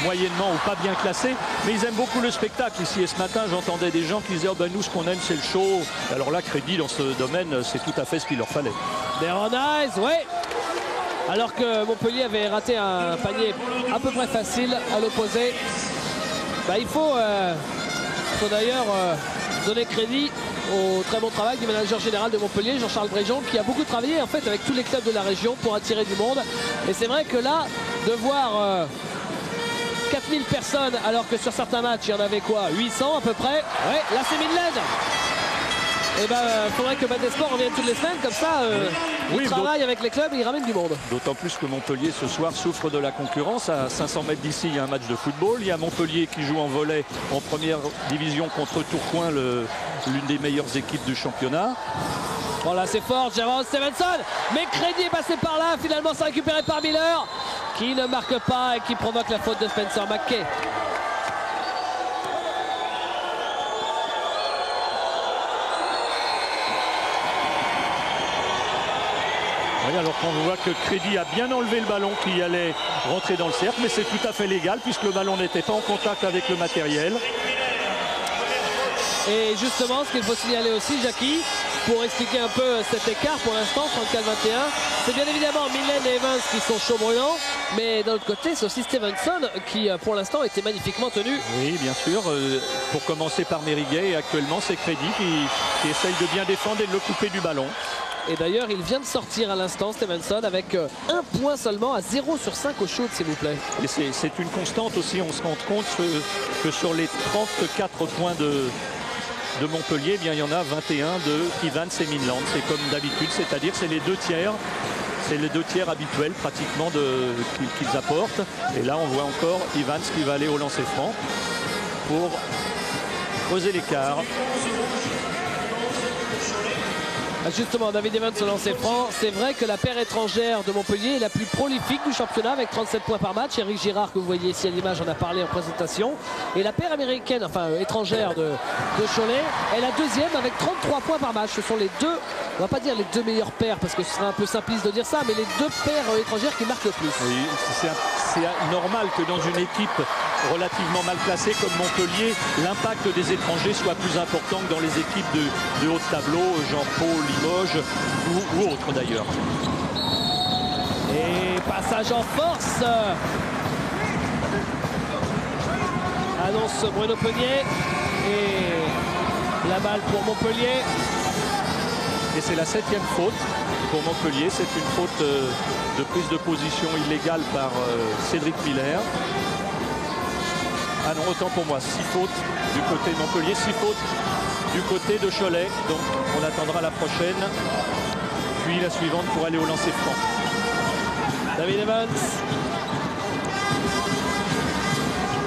moyennement ou pas bien classé, mais ils aiment beaucoup le spectacle ici. Et ce matin j'entendais des gens qui disaient oh ben nous ce qu'on aime c'est le show. Alors là Crédit dans ce domaine c'est tout à fait ce qu'il leur fallait. Beronize, ouais. Alors que Montpellier avait raté un panier à peu près facile à l'opposé. Bah, il faut d'ailleurs donner crédit au très bon travail du manager général de Montpellier, Jean-Charles Bréjon, qui a beaucoup travaillé en fait avec tous les clubs de la région pour attirer du monde. Et c'est vrai que là, de voir 4000 personnes alors que sur certains matchs il y en avait quoi, 800 à peu près. Ouais, là c'est Midland. Et ben faudrait que Batesport revienne toutes les semaines comme ça. Il travaille avec les clubs et il ramène du monde. D'autant plus que Montpellier ce soir souffre de la concurrence. À 500 mètres d'ici il y a un match de football. Il y a Montpellier qui joue en volley en première division contre Tourcoing, l'une des meilleures équipes du championnat. Voilà, c'est fort, Jérôme Stevenson. Mais Crédit est passé par là. Finalement c'est récupéré par Miller qui ne marque pas et qui provoque la faute de Spencer McKay. Oui, alors qu'on voit que Crédit a bien enlevé le ballon qui allait rentrer dans le cercle, mais c'est tout à fait légal puisque le ballon n'était pas en contact avec le matériel. Et justement, ce qu'il faut signaler aussi, Jackie, pour expliquer un peu cet écart pour l'instant, 34-21, c'est bien évidemment Millen et Evans qui sont chauds brûlants, mais d'un autre côté, c'est aussi Stevenson qui, pour l'instant, était magnifiquement tenu. Oui, bien sûr. Pour commencer par Mériguet, et actuellement, c'est Crédit qui essaye de bien défendre et de le couper du ballon. Et d'ailleurs, il vient de sortir à l'instant, Stevenson, avec un point seulement à 0 sur 5 au shoot, s'il vous plaît. Et c'est une constante aussi, on se rend compte que sur les 34 points de Montpellier, eh bien, il y en a 21 de Evans et Midland. C'est comme d'habitude, c'est-à-dire c'est les deux tiers. C'est les deux tiers habituels pratiquement qu'ils apportent. Et là, on voit encore Evans qui va aller au lancer franc pour creuser l'écart. Justement, David Evans au lancer franc. C'est vrai que la paire étrangère de Montpellier est la plus prolifique du championnat avec 37 points par match. Eric Girard, que vous voyez ici à l'image, en a parlé en présentation. Et la paire américaine, enfin étrangère de Cholet, est la deuxième avec 33 points par match. Ce sont les deux, on va pas dire les deux meilleures paires parce que ce serait un peu simpliste de dire ça, mais les deux paires étrangères qui marquent le plus. Oui, c'est normal que dans une équipe relativement mal classée comme Montpellier, l'impact des étrangers soit plus important que dans les équipes de haut de tableau, Jean-Paul, Limoges ou autres d'ailleurs. Et passage en force. Annonce Bruno Peunier. Et la balle pour Montpellier. Et c'est la 7e faute pour Montpellier. C'est une faute de prise de position illégale par Cédric Miller. Ah non, autant pour moi, 6 fautes du côté de Montpellier, 6 fautes du côté de Cholet. Donc on attendra la prochaine, puis la suivante pour aller au lancer franc. David Evans.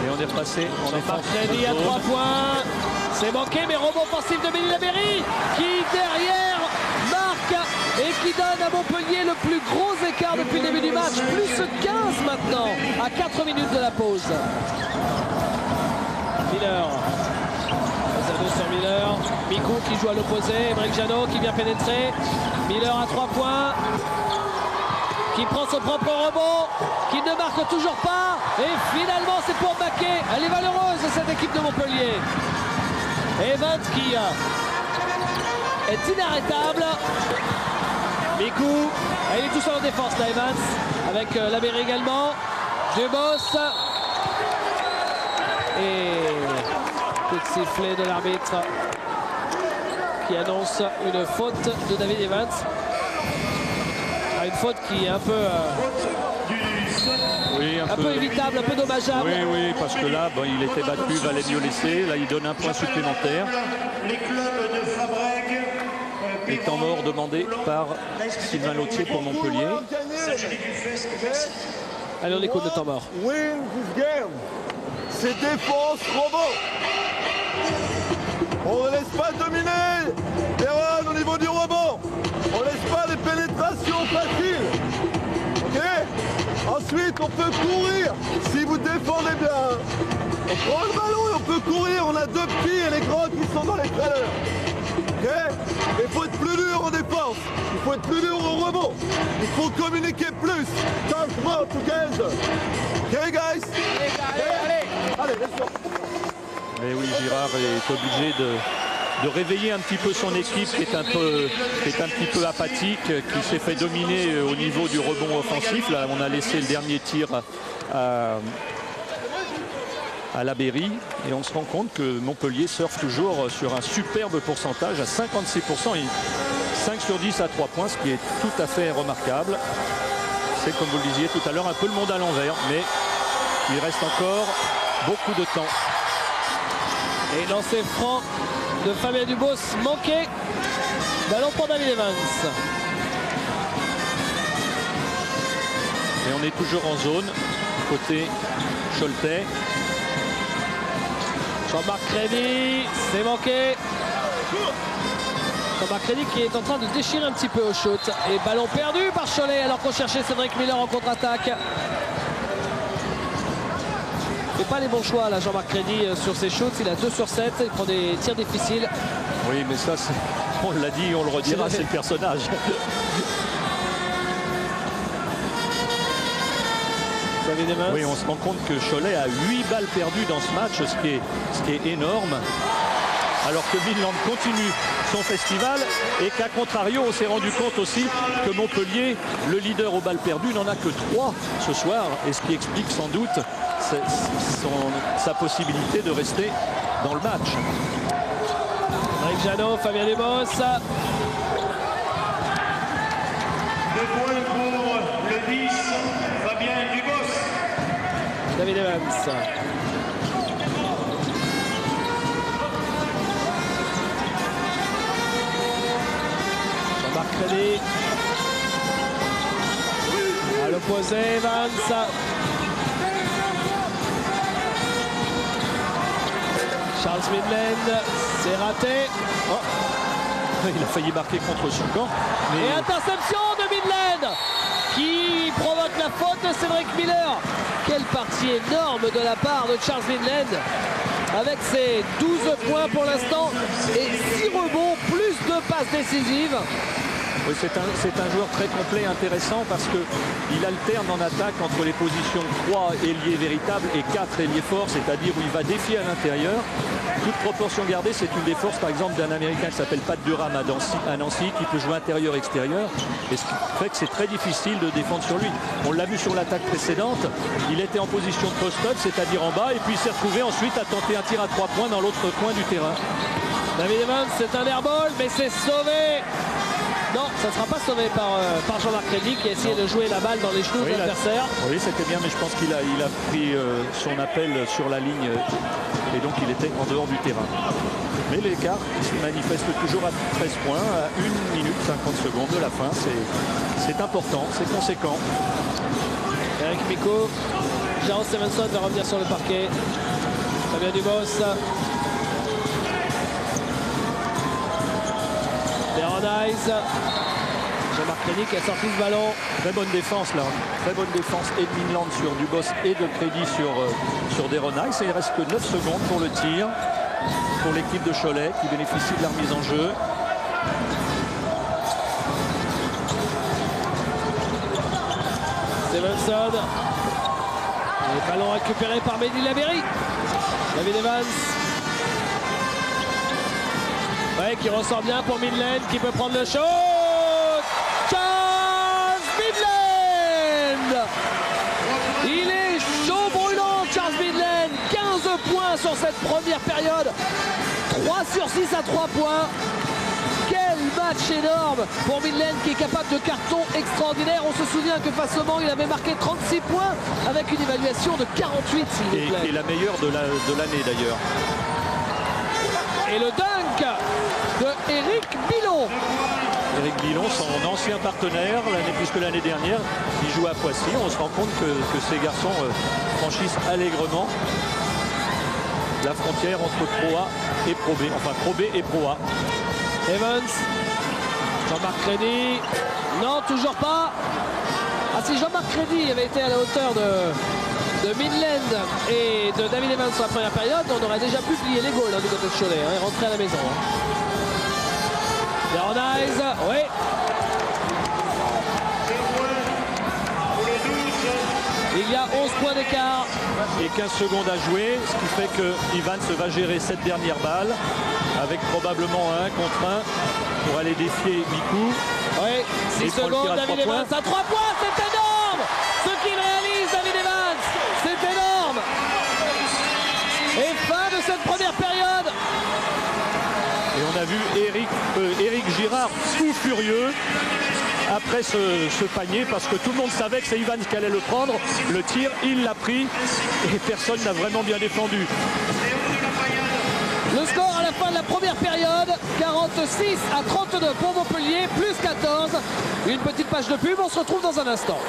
Et on est repassé en défense. Crédit à 3 points. C'est manqué, mais rebond offensif de Mélie Labéry qui derrière marque et qui donne à Montpellier le plus gros écart depuis le début du match. Plus 15 maintenant à 4 minutes de la pause. Miller. 2 sur Miller. Mikou qui joue à l'opposé. Emeric Janot qui vient pénétrer. Miller à 3 points. Qui prend son propre rebond. Qui ne marque toujours pas. Et finalement c'est pour Baquet. Elle est valeureuse cette équipe de Montpellier. Evans qui est inarrêtable. Mikou, il est tout seul en défense là, Evans, avec Labeyrie également. Dubos. Et coup de sifflet de l'arbitre qui annonce une faute de David Evans. Une faute qui est un peu, oui, un peu évitable, un peu dommageable. Oui, oui, parce que là, bon, il était battu, il valait mieux laisser. Là, il donne un point supplémentaire. Les clubs de Fabrègue. Et temps mort demandé par Sylvain Lautier pour Montpellier. Allez, on écoute le temps mort. Win this game. C'est défense robot. On ne laisse pas dominer Erwan au niveau du rebond. On ne laisse pas les pénétrations faciles. Ok? Ensuite, on peut courir si vous défendez bien. On prend le ballon et on peut courir. On a 2 petits et les grands qui sont dans les trailers. Ok? Il faut être plus dur en défense. Il faut être plus dur au rebond. Il faut communiquer plus. Talk more together. Ok, guys? Allez, let's go. Mais oui, Girard est obligé de réveiller un petit peu son équipe qui est un petit peu apathique, qui s'est fait dominer au niveau du rebond offensif. Là, on a laissé le dernier tir à Labeyrie et on se rend compte que Montpellier surfe toujours sur un superbe pourcentage à 56%, et 5 sur 10 à 3 points, ce qui est tout à fait remarquable. C'est, comme vous le disiez tout à l'heure, un peu le monde à l'envers, mais il reste encore beaucoup de temps. Et lancer franc de Fabien Dubos manqué. Ballon pour David Evans. Et on est toujours en zone, côté Choletais. Jean-Marc Crédy, c'est manqué. Jean-Marc Crédy qui est en train de déchirer un petit peu au shoot. Et ballon perdu par Cholet alors qu'on cherchait Cédric Miller en contre-attaque. Il fait pas les bons choix là, Jean-Marc Crédy sur ses shoots. Il a 2 sur 7, il prend des tirs difficiles. Oui, mais ça, on l'a dit, on le redira, c'est le personnage. Oui, on se rend compte que Cholet a 8 balles perdues dans ce match, ce qui est énorme. Alors que Vinland continue son festival et qu'à contrario, on s'est rendu compte aussi que Montpellier, le leader aux balles perdues, n'en a que 3 ce soir. Et ce qui explique sans doute sa possibilité de rester dans le match. Avec Jeannot, Fabien Dubos. 2 points pour le 10, Fabien Dubos. David Evans. Jean-Marc Crédy. À l'opposé, Evans. Charles Midland, c'est raté. Oh. Il a failli marquer contre son camp. Mais... Et interception de Midland qui provoque la faute de Cédric Miller. Quelle partie énorme de la part de Charles Midland avec ses 12 points pour l'instant et 6 rebonds, plus de passes décisives. Oui, c'est un joueur très complet et intéressant parce qu'il alterne en attaque entre les positions 3 ailiers véritables et 4 ailiers forts, c'est-à-dire où il va défier à l'intérieur. Toute proportion gardée, c'est une des forces par exemple d'un Américain qui s'appelle Pat Durham à Nancy, qui peut jouer intérieur-extérieur. Et ce qui fait que c'est très difficile de défendre sur lui. On l'a vu sur l'attaque précédente, il était en position de post-up, c'est-à-dire en bas, et puis il s'est retrouvé ensuite à tenter un tir à 3 points dans l'autre coin du terrain. David Evans, c'est un airball, mais c'est sauvé. Non, ça ne sera pas sauvé par Jean-Marc Crédy qui a essayé de jouer la balle dans les genoux de l'adversaire. Oui, c'était bien, mais je pense qu'il a pris son appel sur la ligne et donc il était en dehors du terrain. Mais l'écart se manifeste toujours à 13 points, à 1 minute 50 secondes de la fin. C'est important, c'est conséquent. Eric Mico, Jérôme Stevenson va revenir sur le parquet. Fabien Dubos. Veronise. Jean-Marc Crédy qui a sorti ce ballon. Très bonne défense là. Très bonne défense et de Midland sur Dubos et de Crédy sur Veronise. Et il reste que 9 secondes pour le tir. Pour l'équipe de Cholet qui bénéficie de la remise en jeu. Stevenson. Le ballon récupéré par Mehdi Labeyrie. David Evans. Ouais, qui ressort bien pour Midland, qui peut prendre le shoot. Charles Midland. Il est chaud brûlant, Charles Midland. 15 points sur cette première période. 3 sur 6 à 3 points. Quel match énorme pour Midland qui est capable de carton extraordinaire. On se souvient que face au Mans, il avait marqué 36 points avec une évaluation de 48 s'il vous plaît. Et la meilleure de l'année d'ailleurs. Et le dunk de Eric Billon. Eric Billon, son ancien partenaire, puisque l'année dernière, il joue à Poissy. On se rend compte que ces garçons franchissent allègrement la frontière entre Pro A et Pro B. Enfin, Pro B et Pro A. Evans, Jean-Marc Crédy, non toujours pas. Ah si Jean-Marc Crédy avait été à la hauteur de Midland et de David Evans sur la première période, on aurait déjà pu plier les goals du côté de Cholet et rentrer à la maison. Veronese, oui. Il y a 11 points d'écart. Et 15 secondes à jouer, ce qui fait que Evans va gérer cette dernière balle avec probablement un contre un pour aller défier Mikou. Oui, 6 secondes, David Evans à 3 points, c'est énorme. Ce qu'il réalise, David Evans, c'est énorme. Et fin de cette première période. Et on a vu Eric Girard fou furieux après ce panier parce que tout le monde savait que c'est Evans qui allait le prendre. Le tir, il l'a pris et personne n'a vraiment bien défendu. Le score à la fin de la première période, 46 à 32 pour Montpellier, plus 14. Une petite page de pub, on se retrouve dans un instant.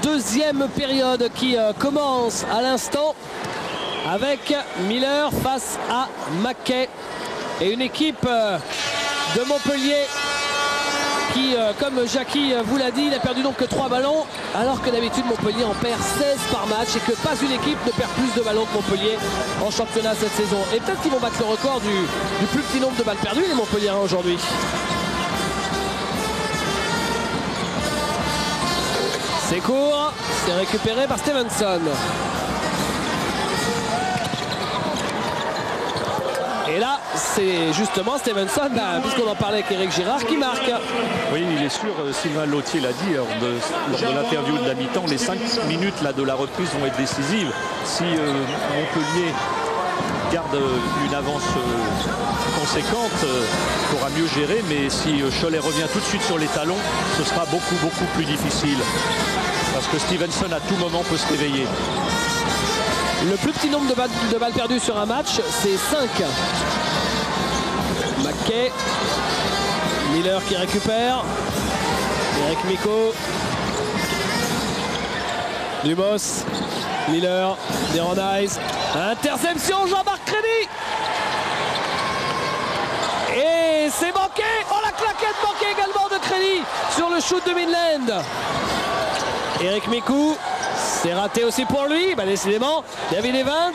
Deuxième période qui commence à l'instant avec Miller face à Mackay. Et une équipe de Montpellier qui, comme Jackie vous l'a dit, n'a perdu donc que 3 ballons, alors que d'habitude Montpellier en perd 16 par match et que pas une équipe ne perd plus de ballons que Montpellier en championnat cette saison. Et peut-être qu'ils vont battre le record du plus petit nombre de balles perdues, les Montpelliérains aujourd'hui. C'est court, c'est récupéré par Stevenson. Et là, c'est justement Stevenson, puisqu'on en parlait avec Eric Girard, qui marque. Oui, il est sûr, Sylvain Lautier l'a dit lors de l'interview de la mi-temps, les 5 minutes là, de la reprise vont être décisives. Si Montpellier garde une avance conséquente, il faudra mieux gérer, mais si Cholet revient tout de suite sur les talons, ce sera beaucoup plus difficile. Parce que Stevenson à tout moment peut se réveiller. Le plus petit nombre de balles perdues sur un match, c'est 5. Mackay. Miller qui récupère. Eric Miko. Dubos. Miller. Veronese. Interception, Jean-Marc Crédy. Et c'est manqué. Oh, la claquette manquée également de Crédy sur le shoot de Midland. Eric Mikou. C'est raté aussi pour lui, décidément. David Evans.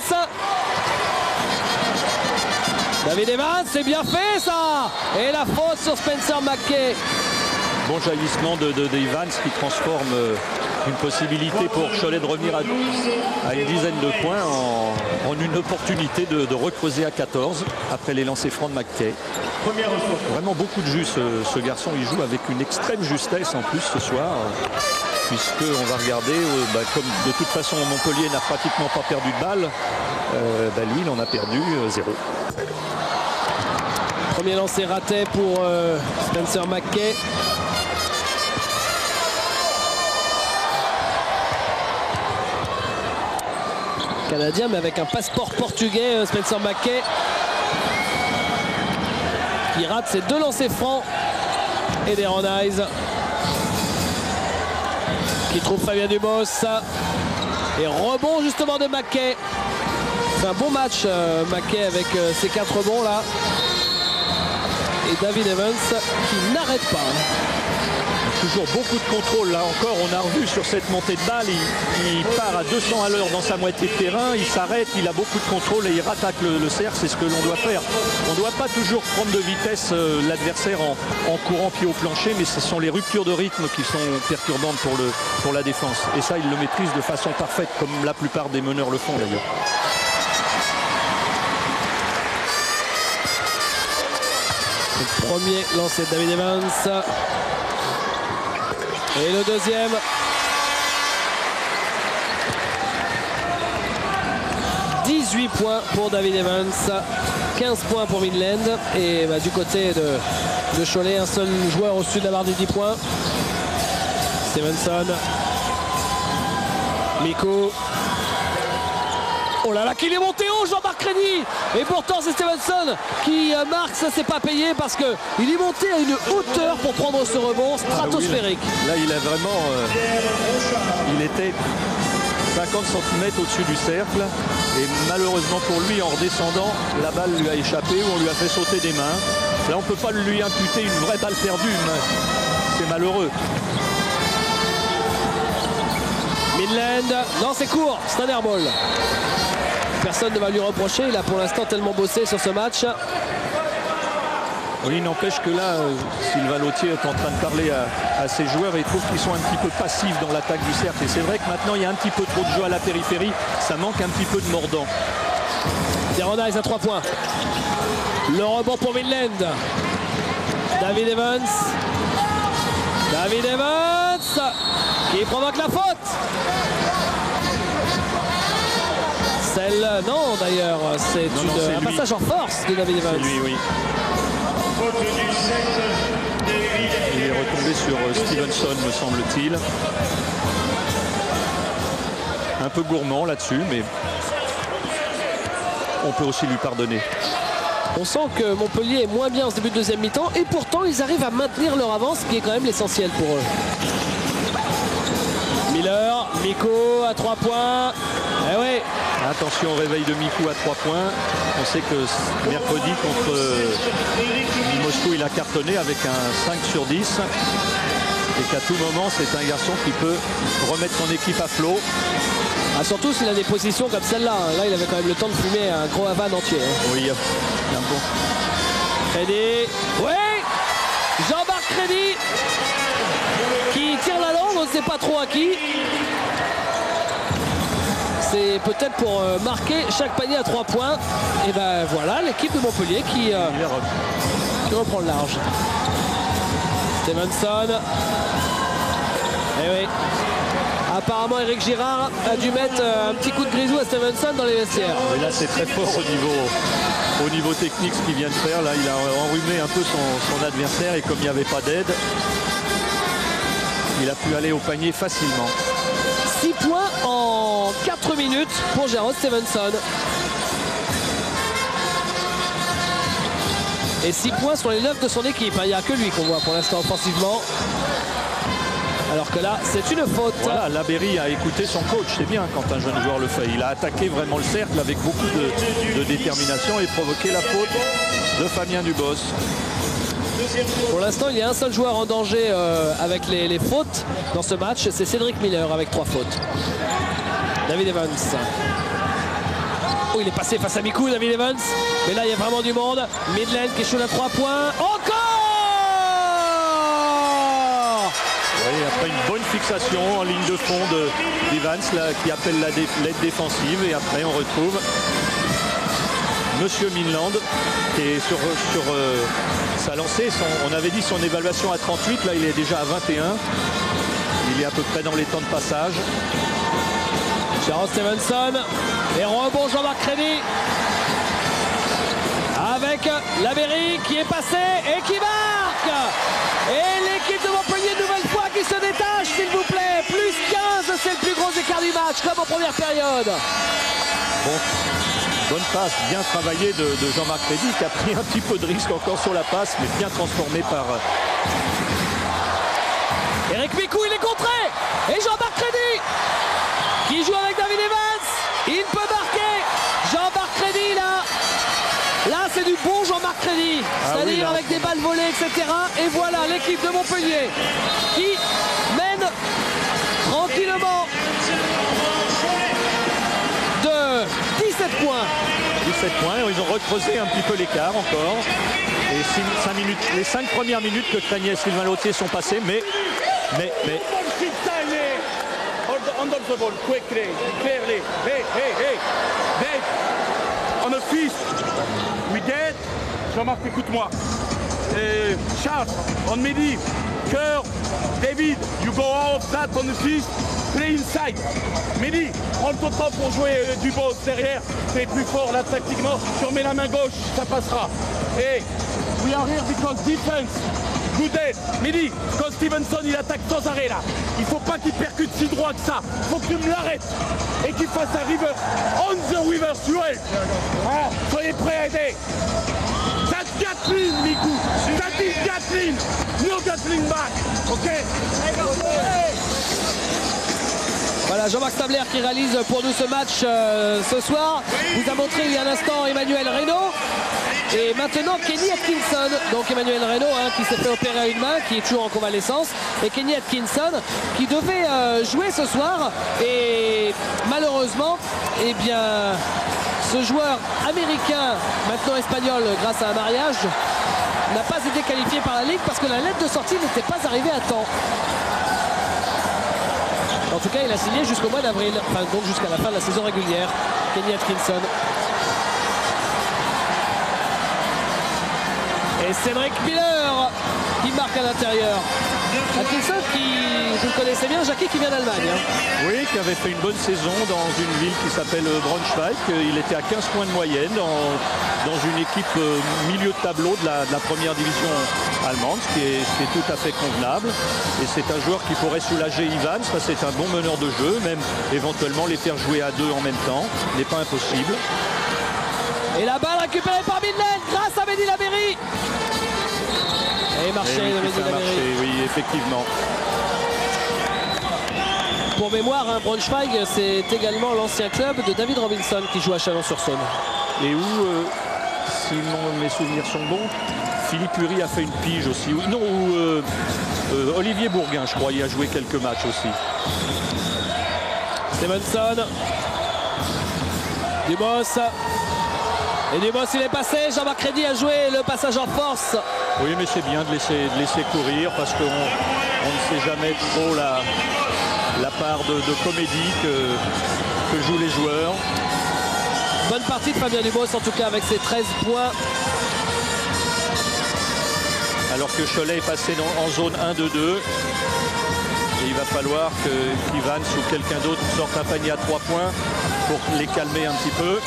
David Evans, c'est bien fait ça. Et la faute sur Spencer Mackay. Bon jaillissement de Evans qui transforme une possibilité pour Cholet de revenir à une dizaine de points en une opportunité de recreuser à 14 après les lancers francs de Mackay. Vraiment beaucoup de jus ce garçon, il joue avec une extrême justesse en plus ce soir. Puisqu'on va regarder, comme de toute façon Montpellier n'a pratiquement pas perdu de balle, lui il en a perdu 0. Premier lancer raté pour Spencer Mackay. Canadien mais avec un passeport portugais, Spencer Mackay. Qui rate ses 2 lancers francs. Et Veronese qui trouve Fabien Dubos. Et rebond justement de Mackay. C'est un bon match Mackay avec ses 4 rebonds là. Et David Evans qui n'arrête pas. Toujours beaucoup de contrôle là encore, on a revu sur cette montée de balle, il part à 200 à l'heure dans sa moitié de terrain, il s'arrête, il a beaucoup de contrôle et il rattaque le cercle, c'est ce que l'on doit faire. On ne doit pas toujours prendre de vitesse l'adversaire en courant pied au plancher, mais ce sont les ruptures de rythme qui sont perturbantes pour la défense. Et ça, il le maîtrise de façon parfaite, comme la plupart des meneurs le font d'ailleurs. Le premier lancé de David Evans. Et le deuxième. « 18 points pour David Evans, 15 points pour Midland. Et du côté de Cholet, un seul joueur au-dessus de la barre des 10 points. Stevenson. Miko. Oh là là, qu'il est monté haut, Jean-Marc Crédy. Et pourtant, c'est Stevenson qui marque. Ça, c'est pas payé parce qu'il est monté à une hauteur pour prendre ce rebond stratosphérique. Ah oui, là, il a vraiment... il était 50 cm au-dessus du cercle. Et malheureusement pour lui, en redescendant, la balle lui a échappé ou on lui a fait sauter des mains. Là, on ne peut pas lui imputer une vraie balle perdue. C'est malheureux. Midland, non, c'est court, c'est un airball. Personne ne va lui reprocher, il a pour l'instant tellement bossé sur ce match. Oui, il n'empêche que là, Sylvain Lautier est en train de parler à ses joueurs et il trouve qu'ils sont un petit peu passifs dans l'attaque du cercle. Et c'est vrai que maintenant, il y a un petit peu trop de jeu à la périphérie. Ça manque un petit peu de mordant. Terronize à 3 points. Le rebond pour Midland. David Evans. David Evans qui provoque la faute. Celle, non d'ailleurs, c'est un passage en force de David Evans. C'est lui, oui. Il est retombé sur Stevenson, me semble-t-il. Un peu gourmand là-dessus, mais on peut aussi lui pardonner. On sent que Montpellier est moins bien en ce début de deuxième mi-temps et pourtant ils arrivent à maintenir leur avance, ce qui est quand même l'essentiel pour eux. Miller, Miko à 3 points. Eh oui. Attention au réveil de Mikou à 3 points. On sait que mercredi contre Moscou, il a cartonné avec un 5 sur 10. Et qu'à tout moment, c'est un garçon qui peut remettre son équipe à flot. Ah, surtout s'il a des positions comme celle-là. Là, il avait quand même le temps de fumer un gros Havane entier. Oui, il y a un bon. Crédy. Oui. Jean-Marc Crédy qui tire la langue, on ne sait pas trop à qui. C'est peut-être pour marquer chaque panier à 3 points. Et ben voilà, l'équipe de Montpellier qui reprend le large. Stevenson. Eh oui. Apparemment, Eric Girard a dû mettre un petit coup de grisou à Stevenson dans les vestiaires. Et là, c'est très fort au niveau technique ce qu'il vient de faire. Là, il a enrhumé un peu son adversaire et comme il n'y avait pas d'aide, il a pu aller au panier facilement. 6 points en 4 minutes pour Jarrod Stevenson. Et 6 points sur les 9 de son équipe. Il n'y a que lui qu'on voit pour l'instant offensivement. Alors que là, c'est une faute. Voilà, Labéry a écouté son coach. C'est bien quand un jeune joueur le fait. Il a attaqué vraiment le cercle avec beaucoup de détermination et provoqué la faute de Fabien Dubos. Pour l'instant, il y a un seul joueur en danger avec les fautes dans ce match. C'est Cédric Miller avec 3 fautes. David Evans. Oh, il est passé face à Mikou, David Evans. Mais là, il y a vraiment du monde. Midland qui shoot à 3 points. Encore! Oui, après une bonne fixation en ligne de fond d'Evans qui appelle l'aide défensive. Et après, on retrouve Monsieur Midland qui est sur sa lancée. On avait dit son évaluation à 38. Là, il est déjà à 21. Il est à peu près dans les temps de passage. Jarrod Stevenson. Et rebond Jean-Marc Crédy. Avec Labéry qui est passé et qui marque. Et l'équipe de Montpellier, une nouvelle fois, qui se détache, s'il vous plaît. Plus 15, c'est le plus gros écart du match, comme en première période. Bon, bonne passe, bien travaillée de Jean-Marc Crédy, qui a pris un petit peu de risque encore sur la passe, mais bien transformé par... Eric Mikou, il est contré. Et Jean-Marc Crédy, qui joue avec David Evans. Il peut marquer. Jean-Marc Crédy, là. Là, c'est du bon Jean-Marc Crédy, c'est-à-dire avec des balles volées, etc. Et voilà l'équipe de Montpellier qui mène tranquillement de 17 points. 17 points, ils ont recreusé un petit peu l'écart encore. Et les 5 premières minutes que craignait Sylvain Lautier sont passées, mais... Under the ball, quickly, clearly. Hey, Dave, on a fist. We dead. Jean-Marc, écoute-moi. Charles, on Mehdi. Cœur, David, you go out, that on the fist, play inside. Mehdi, prends ton temps pour jouer du boss derrière. Tu es plus fort là tactiquement. Tu remets la main gauche, ça passera. Et we are here because defense. Good day. Mehdi, quand Stevenson il attaque sans arrêt là, il faut pas qu'il percute si droit que ça. Il faut que tu me l'arrêtes et qu'il fasse un reverse. On the reverse duel. Ah, soyez prêts à aider. That's Gatling, Miku. That is Gatling. No Gatling back. Ok. Voilà, Jean-Marc Stabler qui réalise pour nous ce match ce soir. Vous a montré il y a un instant Emmanuel Reynaud. Et maintenant Kenny Atkinson, donc Emmanuel Reynaud qui s'est fait opérer à une main, qui est toujours en convalescence, et Kenny Atkinson qui devait jouer ce soir, et malheureusement, eh bien, ce joueur américain, maintenant espagnol grâce à un mariage, n'a pas été qualifié par la Ligue parce que la lettre de sortie n'était pas arrivée à temps. En tout cas, il a signé jusqu'au mois d'avril, enfin donc jusqu'à la fin de la saison régulière, Kenny Atkinson. Et Cédric Miller qui marque à l'intérieur. Atkinson qui, vous le connaissez bien, Jackie, qui vient d'Allemagne. Oui, qui avait fait une bonne saison dans une ville qui s'appelle Braunschweig. Il était à 15 points de moyenne dans une équipe milieu de tableau de la première division allemande, ce qui est tout à fait convenable. Et c'est un joueur qui pourrait soulager Evans. C'est un bon meneur de jeu, même éventuellement les faire jouer à deux en même temps. N'est pas impossible. Et la balle récupérée par Midland grâce à Mehdi Labéry. Et marché de Mehdi Labéry. Oui, effectivement. Pour mémoire, Braunschweig, c'est également l'ancien club de David Robinson qui joue à Chalon-sur-Saône. Et où, si mes souvenirs sont bons, Philippe Uri a fait une pige aussi. Non, Olivier Bourguin, je crois, il a joué quelques matchs aussi. Stevenson. Dubos. Et Dubos, il est passé. Jean-Marc Rédy a joué le passage en force. Oui, mais c'est bien de laisser courir parce qu'on ne sait jamais trop la part de comédie que jouent les joueurs. Bonne partie de Fabien Dubos, en tout cas, avec ses 13 points. Alors que Cholet est passé en zone 1-2-2. Et il va falloir que Evans ou quelqu'un d'autre sorte un panier à 3 points pour les calmer un petit peu.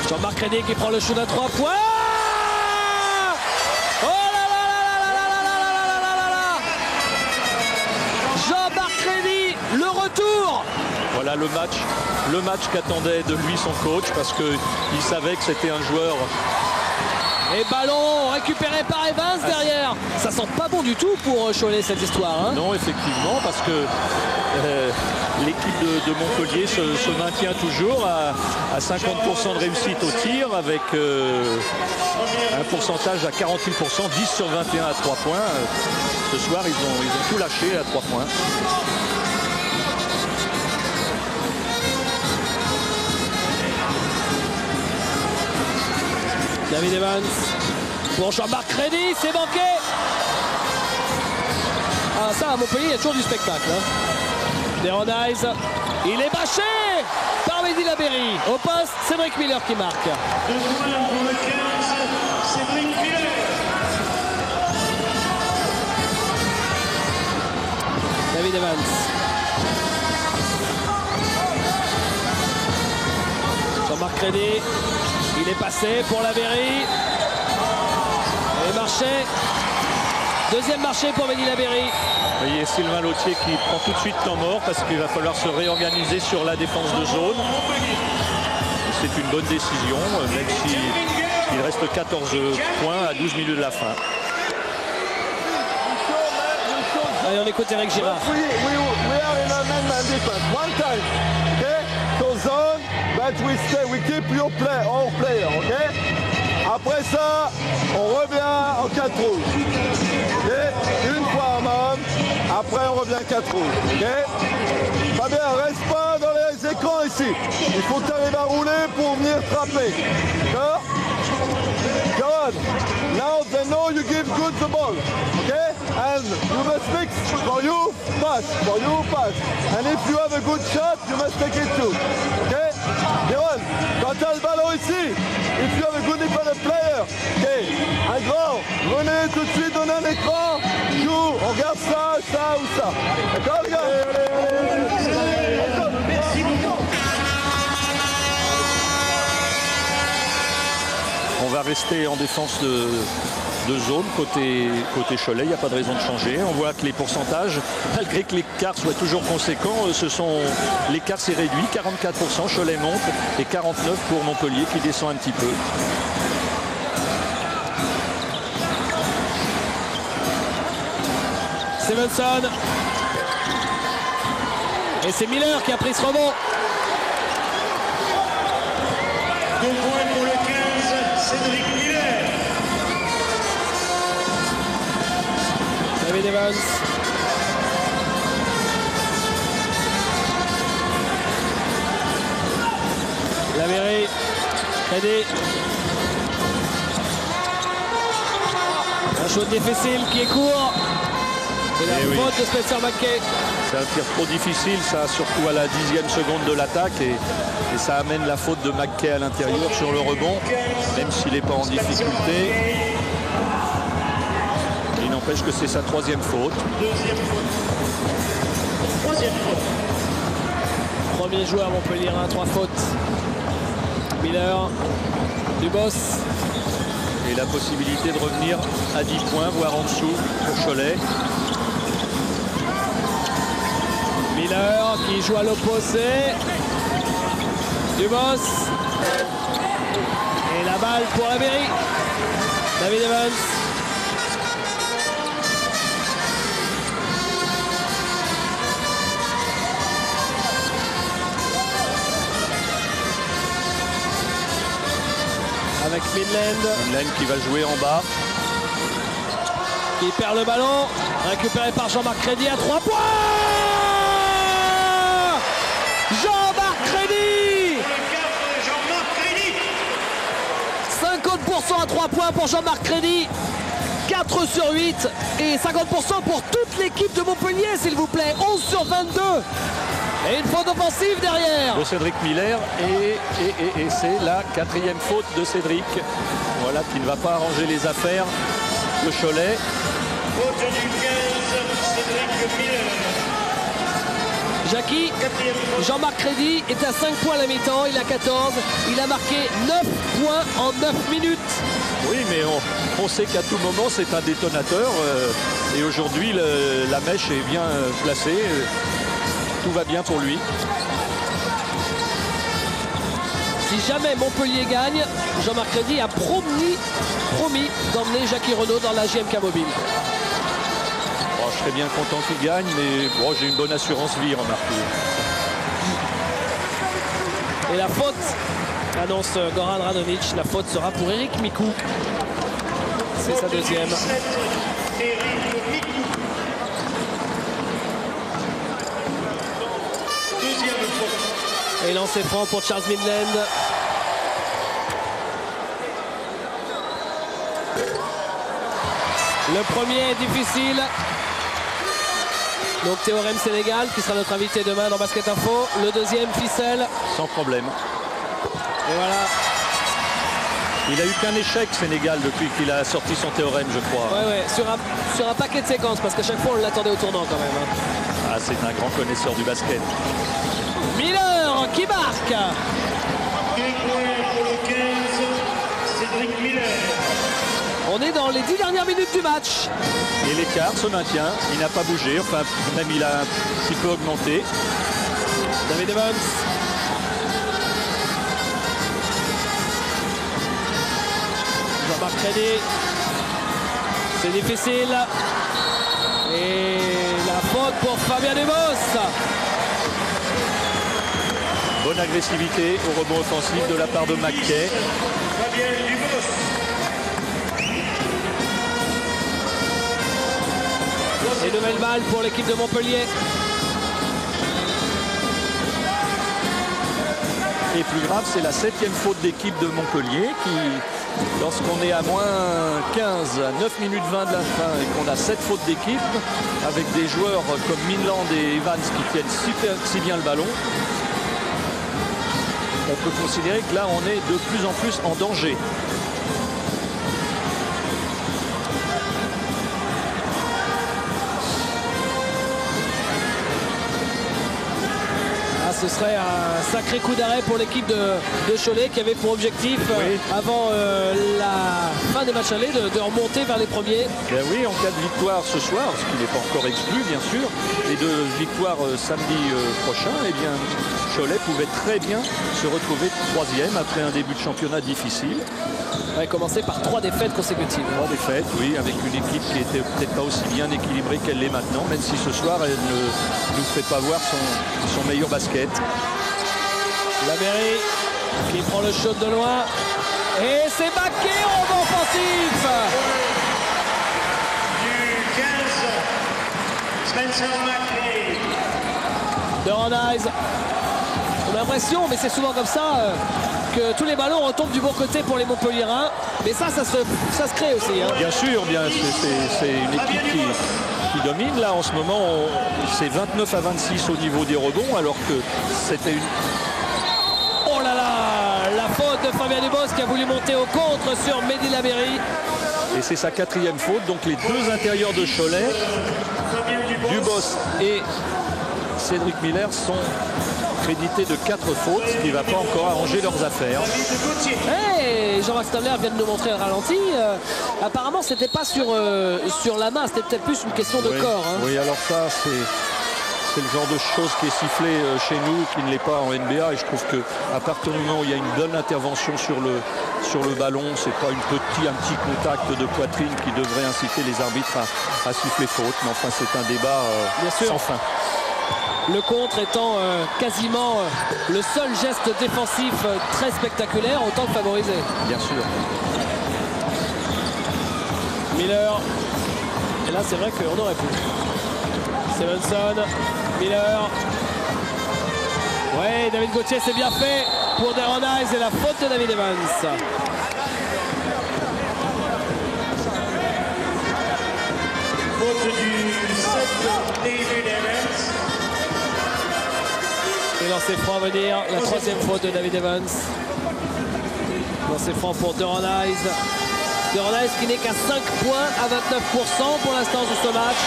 Jean-Marc Rédy qui prend le shoot à 3 points. Oh là là là là là là là là là. Jean-Marc Rédy, le retour. Voilà le match qu'attendait de lui son coach parce qu'il savait que c'était un joueur. Et ballon récupéré par Evans derrière. Ça sent pas bon du tout pour Cholet cette histoire. Non, effectivement, parce que l'équipe de Montpellier se maintient toujours à 50% de réussite au tir avec un pourcentage à 48%, 10 sur 21 à 3 points. Ce soir, ils ont tout lâché à 3 points. David Evans pour Jean-Marc Rédy, c'est manqué. Ah ça à Montpellier il y a toujours du spectacle. Deronise, il est bâché par Mehdi Labéry. Au poste, Cédric Miller qui marque. Cédric Miller. David Evans. Jean-Marc Rédy. Il est passé pour Labéry. Et marché. Deuxième marché pour Mehdi Labéry. Vous voyez Sylvain Lautier qui prend tout de suite temps mort parce qu'il va falloir se réorganiser sur la défense de zone. C'est une bonne décision, même s'il reste 14 points à 12 minutes de la fin. Allez, on écoute Eric Girard. We are in a man-man defense. One time, okay? So zone, but we keep our player, okay? Après ça, on revient en 4 roues. Okay? Une fois en homme, après on revient en 4 roues. Okay? Fabien, reste pas dans les écrans ici. Il faut que tu arrives à rouler pour venir frapper. D'accord? Go on. Now they know you give good the ball. Okay? And you must mix for you pass. And if you have a good shot, you must take it too. Ok? Jérôme, quand tu as le ballon ici, if you have a good independent player, ok, un grand, venez tout de suite donner un écran, joue, on regarde ça ou ça. D'accord les gars? Merci beaucoup. On va rester en défense de zone côté Cholet, il n'y a pas de raison de changer. On voit que les pourcentages, malgré que l'écart soit toujours conséquent, l'écart s'est réduit, 44%, Cholet monte et 49% pour Montpellier qui descend un petit peu. Stevenson. Et c'est Miller qui a pris ce rebond. 2 points pour le 15, Cédric Miller. David Evans. Laverry. Crédit. Un shoot difficile qui est court. Et la faute de Spencer McKay. C'est un tir trop difficile, ça, surtout à la 10e seconde de l'attaque. Et ça amène la faute de McKay à l'intérieur sur le rebond, même s'il n'est pas en difficulté. Il n'empêche que c'est sa 3e faute. Deuxième faute. Troisième faute. Premier joueur Montpellier, 3 fautes. Miller. Dubos. Et la possibilité de revenir à 10 points, voire en dessous pour Cholet. Miller qui joue à l'opposé. Dubos. Et la balle pour Laverry. David Evans. Avec Midland qui va jouer en bas. Qui perd le ballon. Récupéré par Jean-Marc Crédit à 3 points. Jean-Marc Crédit. Jean-Marc Crédit. 50% à 3 points pour Jean-Marc Crédit. 4 sur 8 et 50% pour toute l'équipe de Montpellier, s'il vous plaît. 11 sur 22. Et une faute offensive derrière. De Cédric Miller et c'est la 4e faute de Cédric. Voilà, qui ne va pas arranger les affaires de Cholet. Faute du 15, Cédric Miller. Jackie, Jean-Marc Crédit est à 5 points à la mi-temps, il a 14. Il a marqué 9 points en 9 minutes. Oui, mais on sait qu'à tout moment c'est un détonateur. Et aujourd'hui, la mèche est bien placée. Tout va bien pour lui. Si jamais Montpellier gagne, Jean-Marc Crédit a promis d'emmener Jackie Renaud dans la JMK Mobile. Bon, je serais bien content qu'il gagne, mais bon, j'ai une bonne assurance vie, remarquez. Et la faute, annonce Goran Radonic, la faute sera pour Eric Mikou. C'est sa 2e. Eric Mikou. Deuxième faute. Et lancé franc pour Charles Midland. Le premier est difficile. Donc Théorème Sénégal qui sera notre invité demain dans Basket Info. Le deuxième ficelle. Sans problème. Et voilà. Il a eu qu'un échec Sénégal depuis qu'il a sorti son théorème, je crois. Ouais, sur un paquet de séquences parce qu'à chaque fois on l'attendait au tournant quand même. Ah, c'est un grand connaisseur du basket. Miller qui marque. 2 points pour le 15, Cédric Miller. On est dans les 10 dernières minutes du match. Et l'écart se maintient, il n'a pas bougé, enfin même il a un petit peu augmenté. David Evans. Jean-Marc Crédit. C'est difficile. Et la faute pour Fabien Dubos. Bonne agressivité au rebond offensif de la part de McKay. Fabien Dubos. Et nouvelle balle pour l'équipe de Montpellier. Et plus grave, c'est la 7e faute d'équipe de Montpellier lorsqu'on est à moins 15, à 9 minutes 20 de la fin et qu'on a 7 fautes d'équipe, avec des joueurs comme Minland et Evans qui tiennent si bien le ballon, on peut considérer que là on est de plus en plus en danger. Ce serait un sacré coup d'arrêt pour l'équipe de Cholet qui avait pour objectif, avant la fin des matchs allés, de remonter vers les premiers. Ben oui, en cas de victoire ce soir, ce qui n'est pas encore exclu bien sûr, et de victoire samedi prochain, eh bien Cholet pouvait très bien se retrouver 3e après un début de championnat difficile. Ouais, commencer par 3 défaites consécutives. 3 défaites, oui, avec une équipe qui était peut-être pas aussi bien équilibrée qu'elle l'est maintenant, même si ce soir elle ne nous fait pas voir son meilleur basket. Labéry qui prend le shot de loin. Et c'est Baquet en rebond offensif. Du 15, Spencer McKay. De Ronise. On a l'impression, mais c'est souvent comme ça, que tous les ballons retombent du bon côté pour les Montpelliérains. Mais ça se crée aussi. Hein. Bien sûr, c'est une équipe qui domine. Là, en ce moment, c'est 29 à 26 au niveau des rebonds, alors que c'était une... Oh là là, la faute de Fabien Dubos qui a voulu monter au contre sur Mehdi Labéry. Et c'est sa 4e faute. Donc les deux intérieurs de Cholet, Dubos et Cédric Miller, sont crédités de 4 fautes, ce qui ne va pas encore arranger leurs affaires. Hey, Jean-Marc Stabler vient de nous montrer le ralenti. Apparemment, c'était pas sur la main, c'était peut-être plus une question de corps. Hein. Oui, alors ça, c'est le genre de chose qui est sifflé chez nous, qui ne l'est pas en NBA. Et je trouve qu'à partir du moment où il y a une bonne intervention sur le ballon, c'est pas un petit contact de poitrine qui devrait inciter les arbitres à siffler faute. Mais enfin, c'est un débat sans fin. Le contre étant quasiment le seul geste défensif très spectaculaire, autant que favorisé. Bien sûr. Miller. Et là, c'est vrai qu'on aurait pu. Stevenson. Miller. Ouais, David Gauthier, c'est bien fait pour Deronise et la faute de David Evans. Faute du 7, David Evans. Et lancer franc à venir, la 3e faute de David Evans. Lancer franc pour Deronise. Deronise qui n'est qu'à 5 points à 29% pour l'instant sur ce match.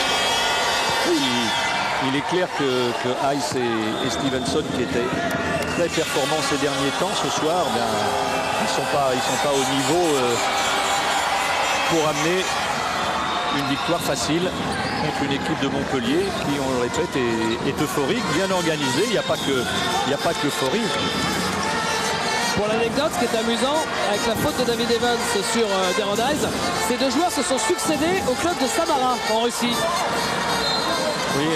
Il est clair que Ice et Stevenson, qui étaient très performants ces derniers temps, ce soir, ils sont pas au niveau pour amener une victoire facile contre une équipe de Montpellier qui, on le répète, est euphorique, bien organisée. Il n'y a pas que l'euphorie. Pour l'anecdote, ce qui est amusant, avec la faute de David Evans sur Deronise, ces deux joueurs se sont succédés au club de Samara en Russie. Oui,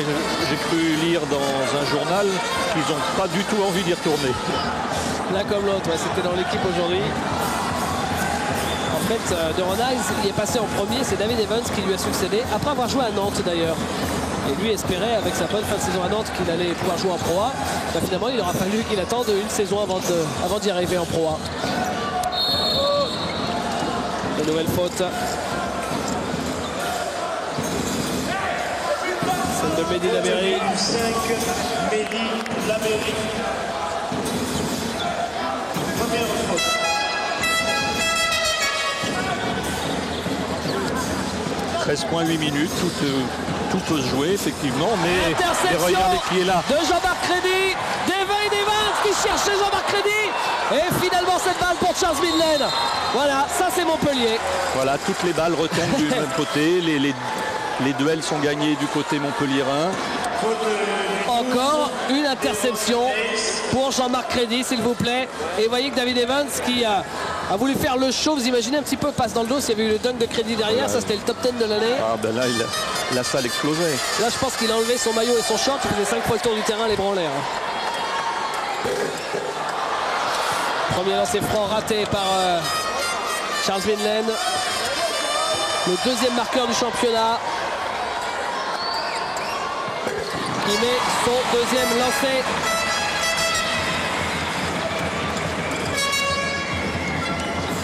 j'ai cru lire dans un journal qu'ils n'ont pas du tout envie d'y retourner. L'un comme l'autre, ouais, c'était dans l'équipe aujourd'hui. En fait, Deronise, il est passé en premier, c'est David Evans qui lui a succédé, après avoir joué à Nantes d'ailleurs. Et lui espérait, avec sa bonne fin de saison à Nantes, qu'il allait pouvoir jouer en Pro A. Ben, finalement, il aura fallu qu'il attende une saison avant d'y arriver en Pro A. Une nouvelle faute. Celle de Mehdi Labéry. 5, Mehdi Labéry. Première faute. « 13,8 minutes, tout peut se jouer effectivement, mais regardez qui est là. De Jean-Marc Crédy, David Evans qui cherchait Jean-Marc Crédy, et finalement cette balle pour Charles Midland. Voilà, ça c'est Montpellier. Voilà, toutes les balles retombent du même côté, les duels sont gagnés du côté montpelliérain. Encore une interception pour Jean-Marc Crédy, s'il vous plaît. Et vous voyez que David Evans qui a voulu faire le show, vous imaginez un petit peu, passe dans le dos, s'il y avait eu le dunk de Crédy derrière, ça c'était le top 10 de l'année. Ah ben là, la salle explosait. Là je pense qu'il a enlevé son maillot et son short, il faisait 5 fois le tour du terrain, les bras en l'air. Premier lancer franc raté par Charles Midland. Le deuxième marqueur du championnat. Qui met son deuxième lancer.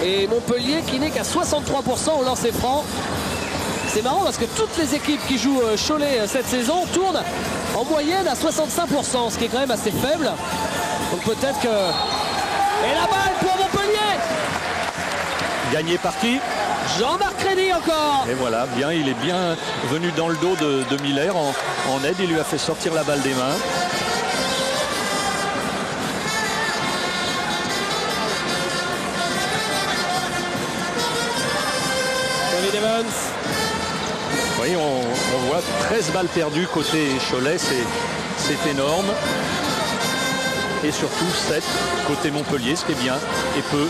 Et Montpellier qui n'est qu'à 63% au lancer franc. C'est marrant parce que toutes les équipes qui jouent Cholet cette saison tournent en moyenne à 65%, ce qui est quand même assez faible. Donc peut-être que... Et la balle pour Montpellier! Gagné par qui? Jean-Marc Crédy encore. Et voilà, bien, il est bien venu dans le dos de Miller en aide. Il lui a fait sortir la balle des mains. David Evans. Oui, on voit 13 balles perdues côté Cholet, c'est énorme. Et surtout 7 côté Montpellier, ce qui est bien, et peu.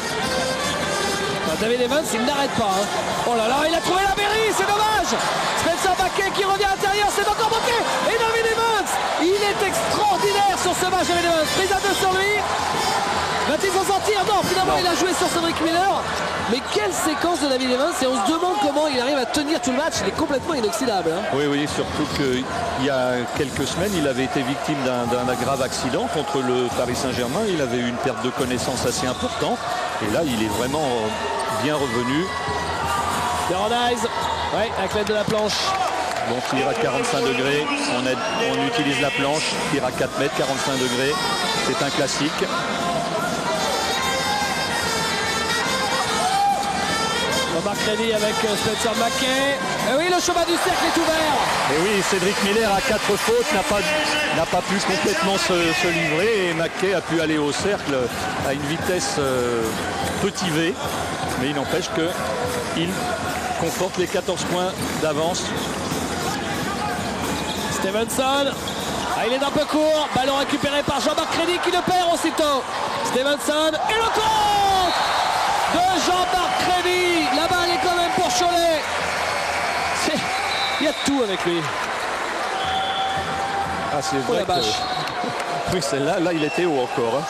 David Evans, il n'arrête pas. Hein. Oh là là, il a trouvé la Berry, c'est dommage. Spencer Mackay qui revient à l'intérieur, c'est encore Mackay. Et David Evans, il est extraordinaire sur ce match, David Evans. Prise à 2 sur lui. Va-t-il s'en sortir? Non, finalement il a joué sur Cédric Miller. Mais quelle séquence de David Evans, et on se demande comment il arrive à tenir tout le match. Il est complètement inoxydable. Hein. Oui, oui, surtout qu'il y a quelques semaines, il avait été victime d'un grave accident contre le Paris Saint-Germain. Il avait eu une perte de connaissance assez importante. Et là, il est vraiment bien revenu. Veronese, ouais, avec l'aide de la planche. Bon tir à 45 degrés, on utilise la planche, tir à 4 mètres, 45 degrés. C'est un classique. Jean-Marc Crédy avec Spencer Mackay. Et oui, le chemin du cercle est ouvert. Et oui, Cédric Miller à 4 fautes n'a pas pu complètement se livrer et Mackay a pu aller au cercle à une vitesse petit V. Mais il n'empêche qu'il conforte les 14 points d'avance. Stevenson. Ah, il est un peu court. Ballon récupéré par Jean-Marc Crédy qui le perd aussitôt. Stevenson et le compte de Jean-Marc Crédy. La balle est quand même pour Cholet. Il y a tout avec lui. Ah, c'est vrai que... Oui, celle-là, là, il était haut encore. Hein.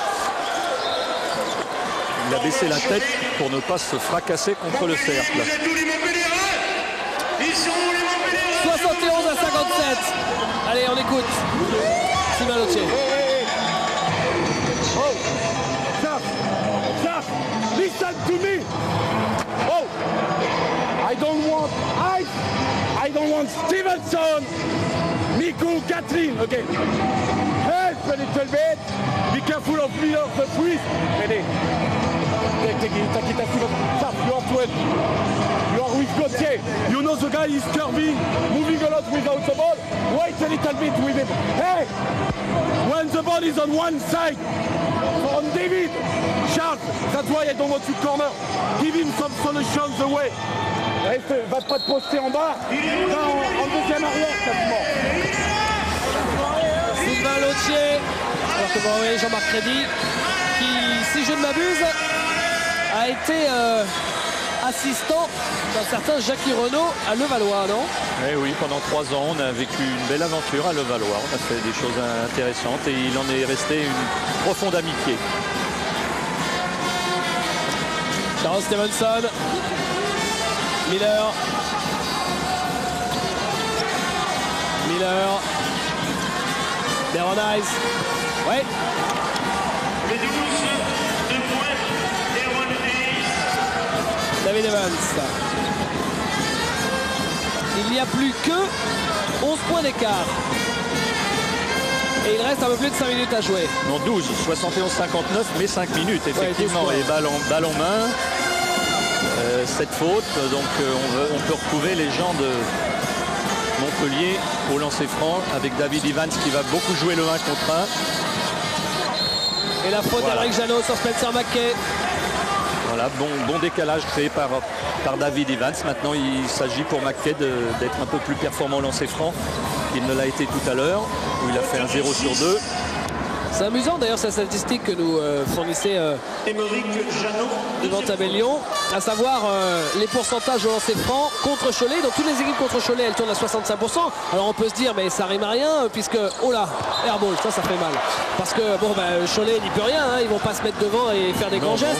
Il a baissé la tête pour ne pas se fracasser contre le cercle. 71 à 57. Allez, on écoute. Sylvain Lautier. Oh, Jacques, listen to me. Oh, I don't want Stevenson, Miku, Catherine. Okay. Help a little bit. Be careful of Miller, the twist. Ready. Take it, Stevenson. Jacques, you have to help. You are with Gauthier. You know the guy is curving, moving a lot without the ball. Wait a little bit with him. Hey! When the ball is on one side, on David, Charles, that's why I don't want to corner. Give him some solutions away. Reste, va pas te poster en bas. Va en deuxième arrière, quasiment. Sylvain Lautier. Alors que vous voyez Jean-Marc Crédy, qui, si je ne m'abuse, a été assistant d'un certain Jackie Renaud à Levallois, non? Eh oui, pendant 3 ans, on a vécu une belle aventure à Levallois. On a fait des choses intéressantes et il en est resté une profonde amitié. Charles Stevenson. Miller. Veronese. Ouais. Les 12 de points Veronese. David Evans. Il n'y a plus que 11 points d'écart. Et il reste un peu plus de 5 minutes à jouer. Non, 12, 71-59, mais 5 minutes, effectivement. Ouais, et balle en main. 7 fautes, donc on peut retrouver les gens de Montpellier au lancer franc avec David Evans qui va beaucoup jouer le 1 contre 1. Et la faute d'Eric Janot sur Spencer Mackay. Voilà, bon décalage créé par David Evans. Maintenant, il s'agit pour Mackay d'être un peu plus performant au lancer franc qu'il ne l'a été tout à l'heure, où il a fait un 0 sur 2. C'est amusant d'ailleurs cette statistique que nous fournissait devant Tabellion, à savoir les pourcentages au lancer franc contre Cholet. Donc toutes les équipes contre Cholet, elles tournent à 65%. Alors on peut se dire mais ça rime à rien puisque, oh là, airball, ça fait mal. Parce que bon, Cholet n'y peut rien, hein, ils vont pas se mettre devant et faire des grands gestes.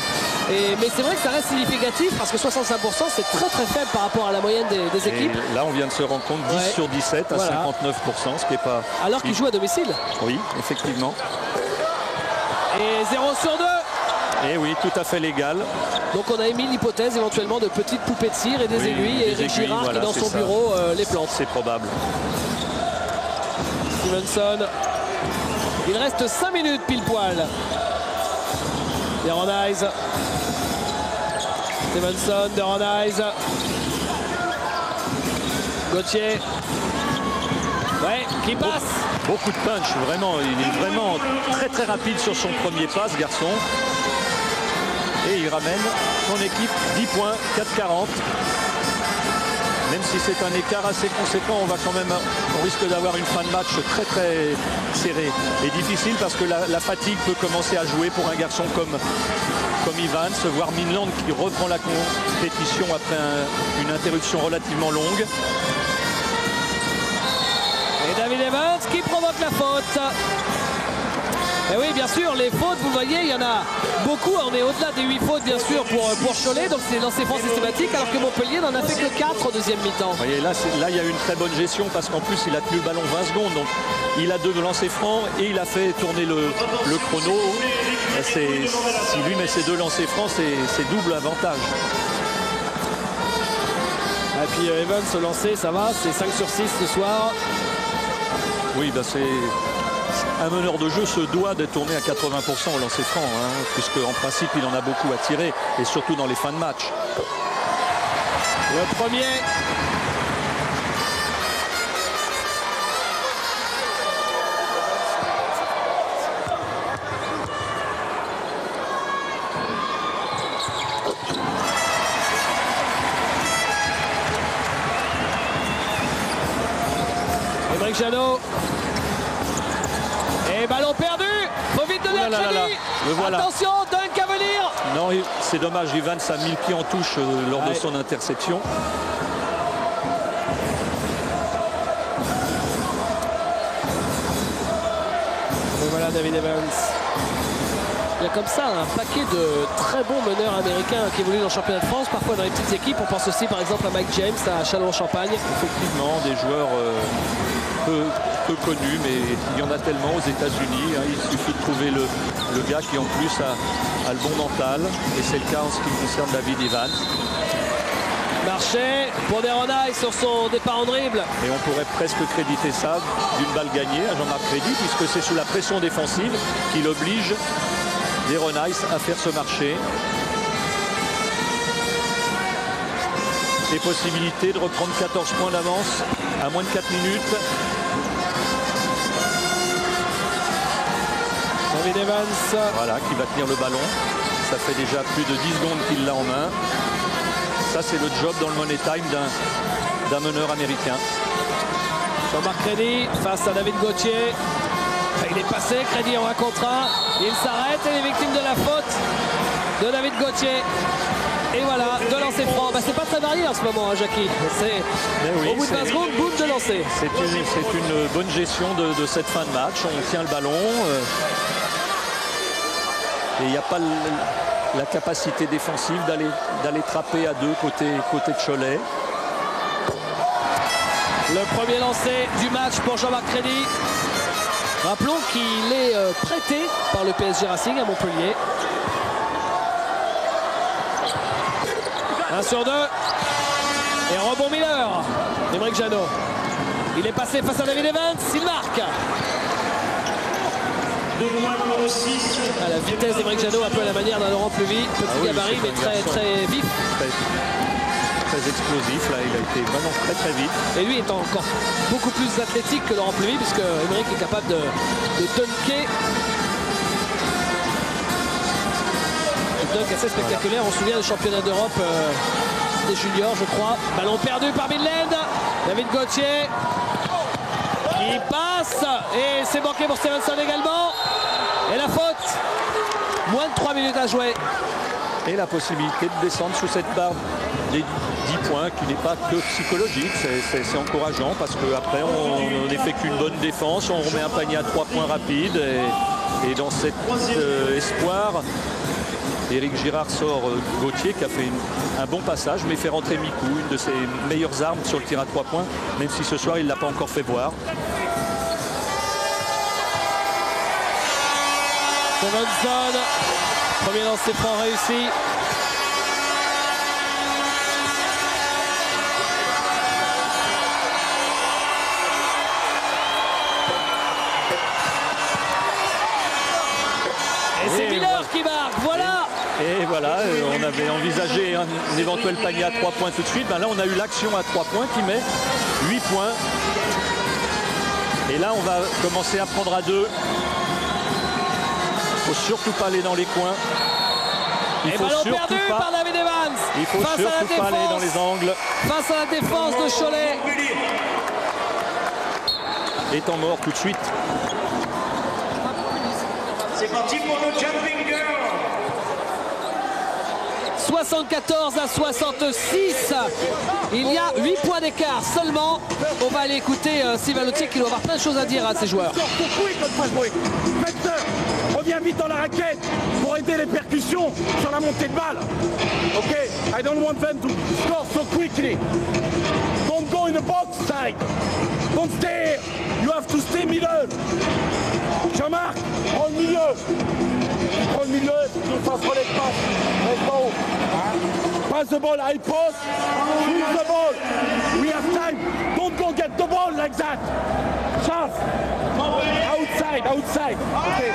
Mais c'est vrai que ça reste significatif parce que 65% c'est très très faible par rapport à la moyenne des équipes. Et là on vient de se rendre compte, 10 sur 17 à 59%, ce qui est pas... Alors qu'ils jouent à domicile. Oui, effectivement. Et 0 sur 2. Et oui, tout à fait légal. Donc on a émis l'hypothèse éventuellement de petites poupées de cire et des aiguilles. Et des Eric aiguilles, Girard voilà, qui dans c'est son ça. bureau les plante. C'est probable. Stevenson. Il reste 5 minutes pile poil. Deronhise. Stevenson, Deronhise. Gauthier. Ouais, qui passe. Beaucoup de punch, vraiment. Il est vraiment très très rapide sur son premier pas, ce garçon. Et il ramène son équipe 10 points, 4-40. Même si c'est un écart assez conséquent, on risque d'avoir une fin de match très très serrée et difficile parce que la fatigue peut commencer à jouer pour un garçon comme Evans, voire Midland qui reprend la compétition après une interruption relativement longue. Et David Evans qui provoque la faute. Et oui, bien sûr, les fautes, vous voyez, il y en a beaucoup. On est au-delà des 8 fautes, bien sûr, pour Cholet. Donc c'est lancé franc systématique, alors que Montpellier n'en a fait que 4 au deuxième mi-temps. Vous voyez, là, il y a eu une très bonne gestion parce qu'en plus, il a tenu le ballon 20 secondes. Donc il a 2 lancers francs et il a fait tourner le chrono. Si lui met ses 2 lancers francs, c'est double avantage. Et puis Evans se lancer, ça va, c'est 5 sur 6 ce soir. Oui, bah un meneur de jeu se doit d'être tourné à 80% au lancer franc, hein, puisque en principe il en a beaucoup à tirer, et surtout dans les fins de match. Le premier. Émeric Janot. Et ballon perdu. Faut vite donner un crédit. Voilà. Attention, Dunk à venir. Non, c'est dommage, Evans a mis le pied en touche lors de son interception. Et voilà David Evans. Il y a comme ça un paquet de très bons meneurs américains qui évoluent dans le championnat de France, parfois dans les petites équipes. On pense aussi par exemple à Mike James à Châlons-en-Champagne. Effectivement, des joueurs peu connus, mais il y en a tellement aux États-Unis. Hein. Il suffit de trouver le gars qui en plus a le bon mental. Et c'est le cas en ce qui concerne David Evans. Marché pour Deronhise sur son départ en dribble. Et on pourrait presque créditer ça d'une balle gagnée à Jean-Marc Crédy, puisque c'est sous la pression défensive qu'il oblige Deronhise à faire ce marché. Des possibilités de reprendre 14 points d'avance à moins de 4 minutes. David Evans. Voilà, qui va tenir le ballon. Ça fait déjà plus de 10 secondes qu'il l'a en main. Ça, c'est le job dans le money time d'un meneur américain. Jean-Marc Crédy face à David Gauthier. Il est passé, Crédy en 1 contre 1. Il s'arrête et il est victime de la faute de David Gauthier. Et voilà, 2 lancers francs. C'est pas très varié en ce moment, hein, Jackie. Oui, au bout de 20 secondes, boum, de lancer. C'est une bonne gestion de cette fin de match. On tient le ballon. Et il n'y a pas la capacité défensive d'aller trapper à 2 côté de Cholet. Le premier lancé du match pour Jean-Marc Crédy. Rappelons qu'il est prêté par le PSG Racing à Montpellier. 1 sur 2. Et rebond Miller. Émeric Janot. Il est passé face à David Evans. Il marque. À la vitesse d'Émeric Janot, un peu à la manière d'un Laurent Pluvy. Petit gabarit, mais très vif. Très explosif, là, il a été vraiment très vite. Et lui est encore beaucoup plus athlétique que Laurent Pluvy, puisque Émeric est capable de dunker. Un dunk assez spectaculaire. On se souvient du championnat d'Europe des juniors, je crois. Ballon perdu par Midland. David Gauthier qui passe. Et c'est manqué pour Stevenson également. Et la faute. Moins de 3 minutes à jouer. Et la possibilité de descendre sous cette barre des 10 points qui n'est pas que psychologique, c'est encourageant parce qu'après on effectue une bonne défense, on remet un panier à 3 points rapides et dans cet espoir, Eric Girard sort Gauthier qui a fait un bon passage mais fait rentrer Mikou, une de ses meilleures armes sur le tir à 3 points, même si ce soir il ne l'a pas encore fait voir. Stevenson Premier lancer franc réussi. Et c'est Miller qui marque, voilà. Et voilà, on avait envisagé un éventuel panier à 3 points tout de suite. Ben là, on a eu l'action à 3 points qui met 8 points. Et là, on va commencer à prendre à 2. Il ne faut surtout pas aller dans les coins. Il faut ballon surtout perdu pas, par David Evans. il faut Face à la surtout pas aller dans les angles. Face à la défense de Cholet. Et temps mort tout de suite. C'est parti pour le Jumping Girl. 74 à 66. Il y a 8 points d'écart seulement. On va aller écouter Sylvain Lautier qui doit avoir plein de choses à dire à ses joueurs. Spencer, reviens vite dans la raquette pour aider les percussions sur la montée de balle. Ok, I don't want them to score so quickly. Don't go in the box side. Don't stay here. You have to stay middle. Jean-Marc, prends le milieu. Prends le milieu, tu fasses relais de passe. Reste en haut. Pass the ball, high post. Shoot the ball. We have time. Don't go get the ball like that. Charles. Outside, outside. Okay.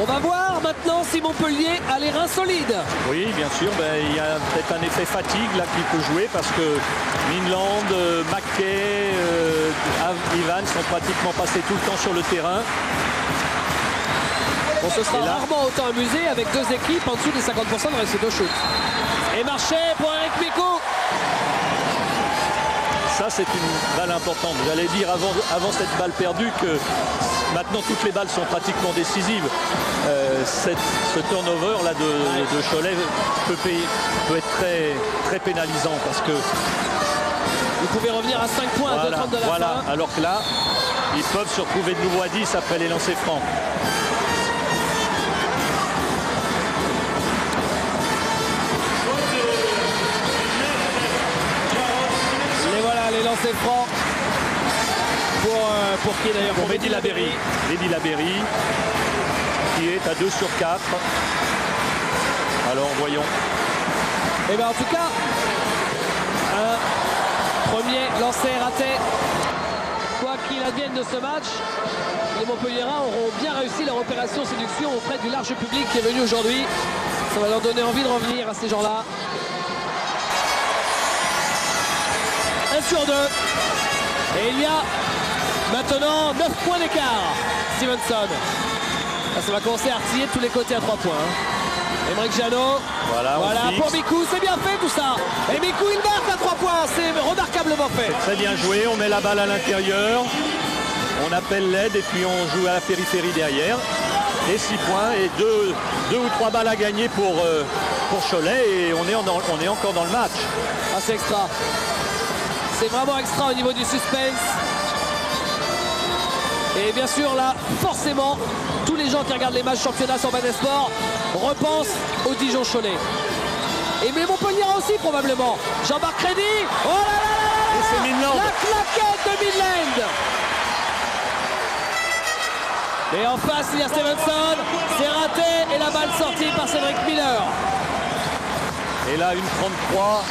On va voir maintenant si Montpellier a les reins solides. Oui, bien sûr, il y a peut-être un effet fatigue là qui peut jouer parce que Minland, McKay, Evans sont pratiquement passés tout le temps sur le terrain. On se sera rarement autant amusé avec deux équipes en dessous des 50% de réussite au shoot. Et marché pour Eric Micou. Ça, c'est une balle importante. J'allais dire avant cette balle perdue que maintenant toutes les balles sont pratiquement décisives. Ce turnover là de Cholet peut être très pénalisant parce que vous pouvez revenir à 5 points à 2:30 de la fin. Alors que là, ils peuvent se retrouver de nouveau à 10 après les lancers francs. Et voilà les lancers francs. Pour qui d'ailleurs? Pour Mehdi Labéry. Mehdi Labéry qui est à 2 sur 4. Alors voyons. Et bien en tout cas, un premier lancer raté. Quoi qu'il advienne de ce match, les Montpelliérains auront bien réussi leur opération séduction auprès du large public qui est venu aujourd'hui. Ça va leur donner envie de revenir à ces gens-là. 1 sur 2. Et il y a maintenant 9 points d'écart. Stevenson. Là, ça va commencer à artiller de tous les côtés à 3 points. Émeric Janot. Voilà pour Micou, c'est bien fait tout ça. Et Micou il marque à 3 points, c'est remarquablement fait. Très bien joué, on met la balle à l'intérieur. On appelle l'aide et puis on joue à la périphérie derrière. Et 6 points et 2 ou 3 balles à gagner pour Cholet et on est encore dans le match. Ah, c'est extra. C'est vraiment extra au niveau du suspense. Et bien sûr là, forcément, tous les gens qui regardent les matchs championnat sur BAN Sport repensent au Dijon-Cholet. Et mais Montpellier aussi probablement. Jean-Marc Crédit. Oh là là là là, et c'est Minland. La claquette de Midland. Et en face, il y a Stevenson. C'est raté et la balle sortie par Cédric Miller. Et là, une 33,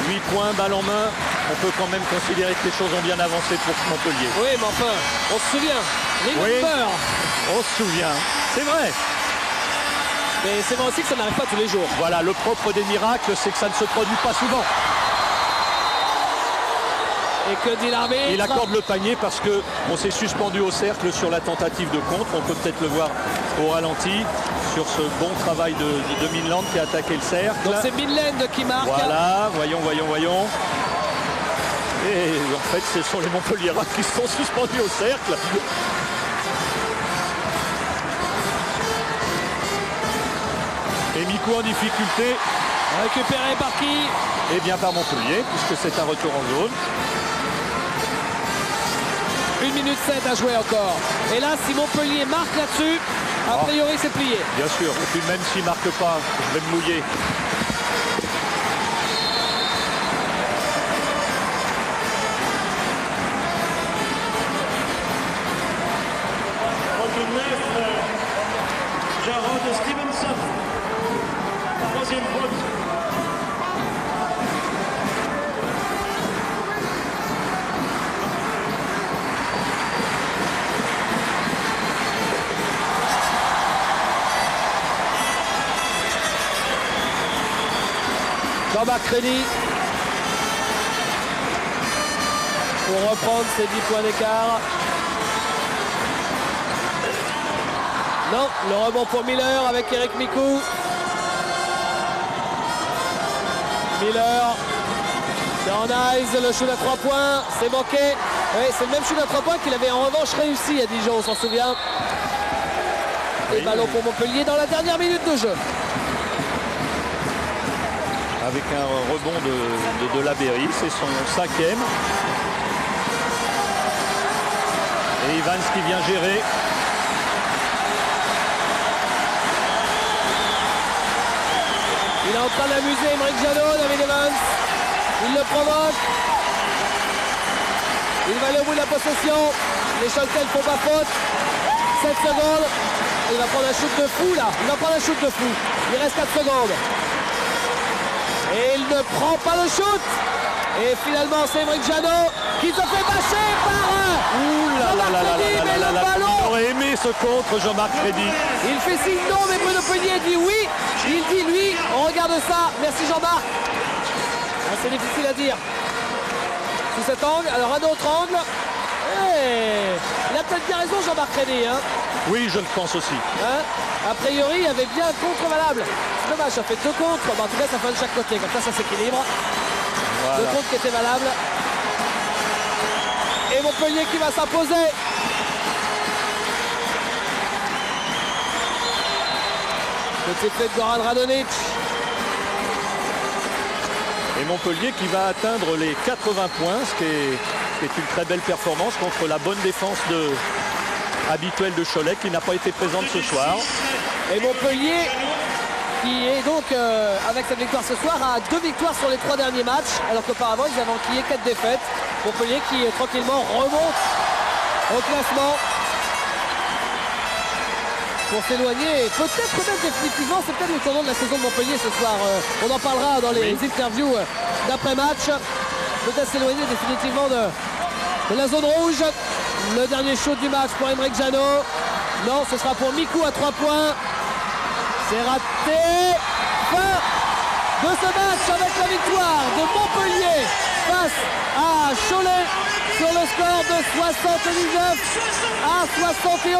8 points, balle en main. On peut quand même considérer que les choses ont bien avancé pour Montpellier. Oui, mais enfin, on se souvient. On se souvient, c'est vrai. Mais c'est vrai aussi que ça n'arrive pas tous les jours. Voilà, le propre des miracles, c'est que ça ne se produit pas souvent. Et que dit l'arbitre? Il accorde le panier parce qu'on s'est suspendu au cercle sur la tentative de contre. On peut peut-être le voir au ralenti sur ce bon travail de Minland qui a attaqué le cercle. Donc c'est Midland qui marque. Voilà, voyons. Et en fait, ce sont les Montpelliérains qui sont suspendus au cercle. Et Micou en difficulté. Récupéré par qui? Eh bien par Montpellier, puisque c'est un retour en zone. 1 minute 7 à jouer encore. Et là, si Montpellier marque là-dessus, a priori c'est plié. Bien sûr, et puis même s'il ne marque pas, je vais me mouiller. Jean-Marc Crédy pour reprendre ses 10 points d'écart. Non, le rebond pour Miller avec Eric Mikou. Miller, Nice, le shoot à 3 points, c'est manqué. Oui, c'est le même shoot à 3 points qu'il avait en revanche réussi à Dijon, on s'en souvient. Et ballon pour Montpellier dans la dernière minute de jeu. Avec un rebond de Labéry, c'est son 5e. Et Evans qui vient gérer. Il est en train d'amuser Emeric Jadot, David Evans. Il le provoque. Il va aller au bout de la possession. Les Choletais ne font pas faute. 7 secondes. Il va prendre un shoot de fou là. Il va prendre un shoot de fou. Il reste 4 secondes. Et il ne prend pas le shoot. Et finalement c'est Emeric Jadot qui se fait bâcher par Jean-Marc Crédy, mais le ballon. Il aurait aimé ce contre Jean-Marc Crédy. Il fait signe non, mais Bruno Peunier dit oui. Il dit lui, on regarde ça. Merci Jean-Marc. C'est difficile à dire. Sous cet angle, alors un autre angle. Et il a peut-être bien raison Jean-Marc Crédy. Hein. Oui, je le pense aussi. Hein, a priori, il y avait bien un contre valable. C'est dommage, ça fait 2 contre. Bon, en tout cas, ça fait de chaque côté. Comme ça s'équilibre. Voilà. 2 contre qui étaient valables. Et Montpellier qui va s'imposer. Petit fait de Goran Radonic. Et Montpellier qui va atteindre les 80 points, ce qui est une très belle performance contre la bonne défense habituelle de Cholet qui n'a pas été présente ce soir. Et Montpellier qui est donc avec cette victoire ce soir à 2 victoires sur les 3 derniers matchs, alors qu'auparavant ils avaient enquillé 4 défaites. Montpellier qui tranquillement remonte au classement pour s'éloigner et peut-être définitivement, c'est peut-être le tournant de la saison de Montpellier ce soir. On en parlera dans les interviews d'après-match. Peut-être s'éloigner définitivement de la zone rouge. Le dernier shoot du match pour Emeric Jadot. Non, ce sera pour Mikou à 3 points. C'est raté. Fin de ce match avec la victoire de Montpellier face à Cholet sur le score de 79 à 71.